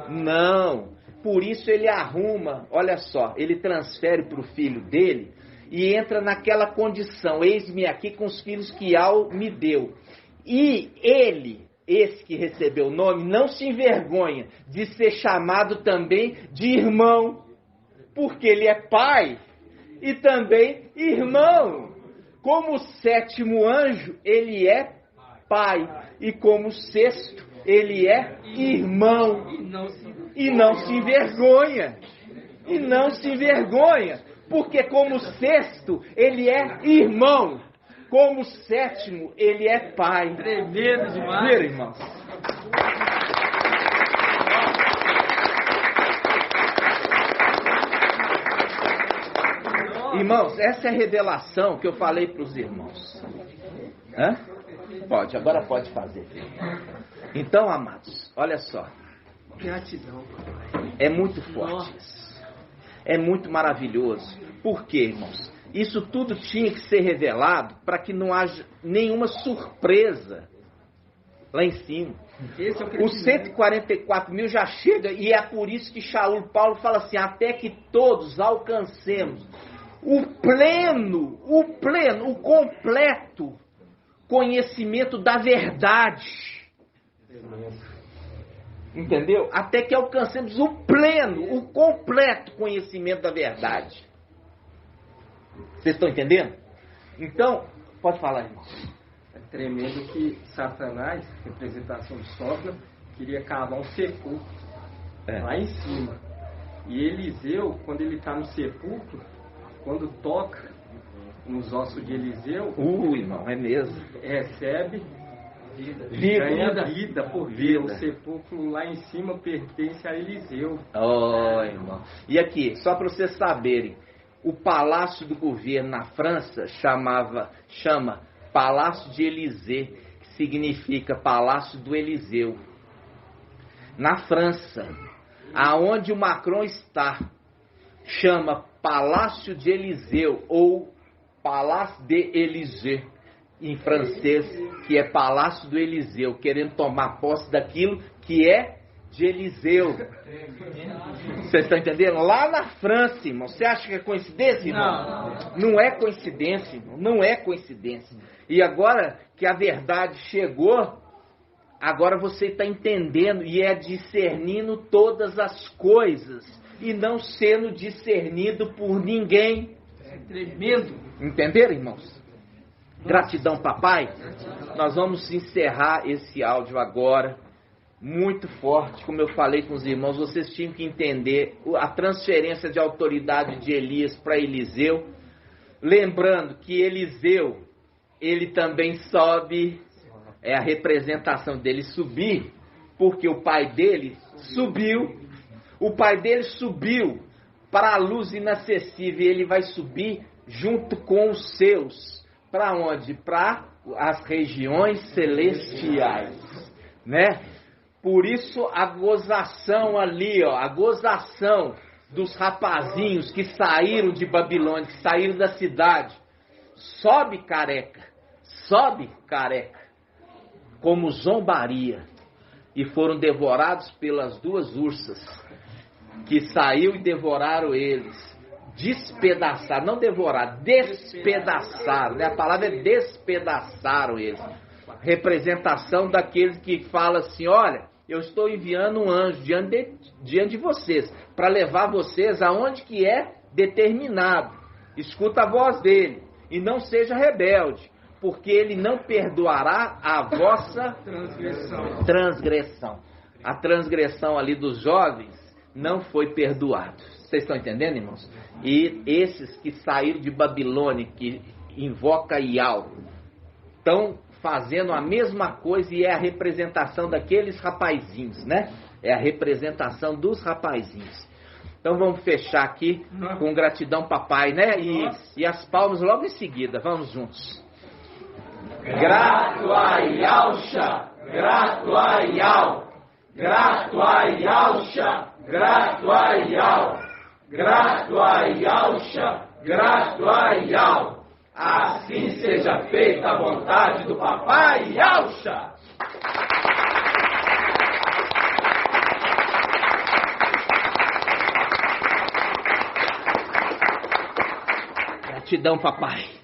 Não. Por isso ele arruma, olha só, ele transfere para o filho dele e entra naquela condição: eis-me aqui com os filhos que Al me deu. E ele, esse que recebeu o nome, não se envergonha de ser chamado também de irmão, porque ele é pai e também irmão. Como o sétimo anjo, ele é pai, e como o sexto, ele é irmão. E não se envergonha. E não se envergonha, porque como o sexto, ele é irmão. Como o sétimo, ele é pai. Tremendo demais. Primeiro, irmãos. Irmãos, essa é a revelação que eu falei para os irmãos. Hã? Agora pode fazer. Então, amados, olha só. Gratidão. É muito forte isso. É muito maravilhoso. Por quê, irmãos? Isso tudo tinha que ser revelado para que não haja nenhuma surpresa lá em cima. Os 144.000 já chega, e é por isso que Paulo fala assim: até que todos alcancemos o completo conhecimento da verdade. Entendeu? Até que alcancemos o completo conhecimento da verdade. Vocês estão entendendo? Então, pode falar, irmão. É tremendo que Satanás, representação de Sócrates, queria cavar um sepulcro lá em cima. E Eliseu, quando ele está no sepulcro, quando toca nos ossos de Eliseu, irmão, é mesmo. Recebe vida. Vida por vida. O sepulcro lá em cima pertence a Eliseu. Irmão. E aqui, só para vocês saberem, o palácio do governo na França chama Palácio de Élysée, que significa Palácio do Eliseu. Na França, aonde o Macron está, chama Palácio de Eliseu ou Palácio de Élysée, em francês, que é Palácio do Eliseu, querendo tomar posse daquilo que é de Eliseu. Vocês estão entendendo? Lá na França, irmão. Você acha que é coincidência, irmão? Não é coincidência, irmão. Não é coincidência. E agora que a verdade chegou, agora você está entendendo e é discernindo todas as coisas e não sendo discernido por ninguém. É tremendo. Entenderam, irmãos? Gratidão, papai. Nós vamos encerrar esse áudio agora. Muito forte, como eu falei com os irmãos, vocês tinham que entender a transferência de autoridade de Elias para Eliseu. Lembrando que Eliseu, ele também sobe, é a representação dele subir, porque o pai dele subiu. O pai dele subiu para a luz inacessível e ele vai subir junto com os seus. Para onde? Para as regiões celestiais, né? Por isso a gozação ali, ó, a gozação dos rapazinhos que saíram de Babilônia, que saíram da cidade. Sobe careca, como zombaria. E foram devorados pelas duas ursas, que saiu e devoraram eles. Despedaçaram, não devoraram, despedaçaram, né? A palavra é despedaçaram eles. Representação daqueles que falam assim, olha, eu estou enviando um anjo diante de vocês, para levar vocês aonde que é determinado. Escuta a voz dele, e não seja rebelde, porque ele não perdoará a vossa transgressão. A transgressão ali dos jovens não foi perdoada. Vocês estão entendendo, irmãos? E esses que saíram de Babilônia, que invoca Iau, estão fazendo a mesma coisa e é a representação daqueles rapazinhos, né? É a representação dos rapazinhos. Então vamos fechar aqui com gratidão, papai, né? E as palmas logo em seguida. Vamos juntos. Grato a Yausha, grato a Iau, grato a Yausha, grato a Iau, grato a Yausha, grato a Iau. Assim seja feita a vontade do papai Yausha. Gratidão, papai.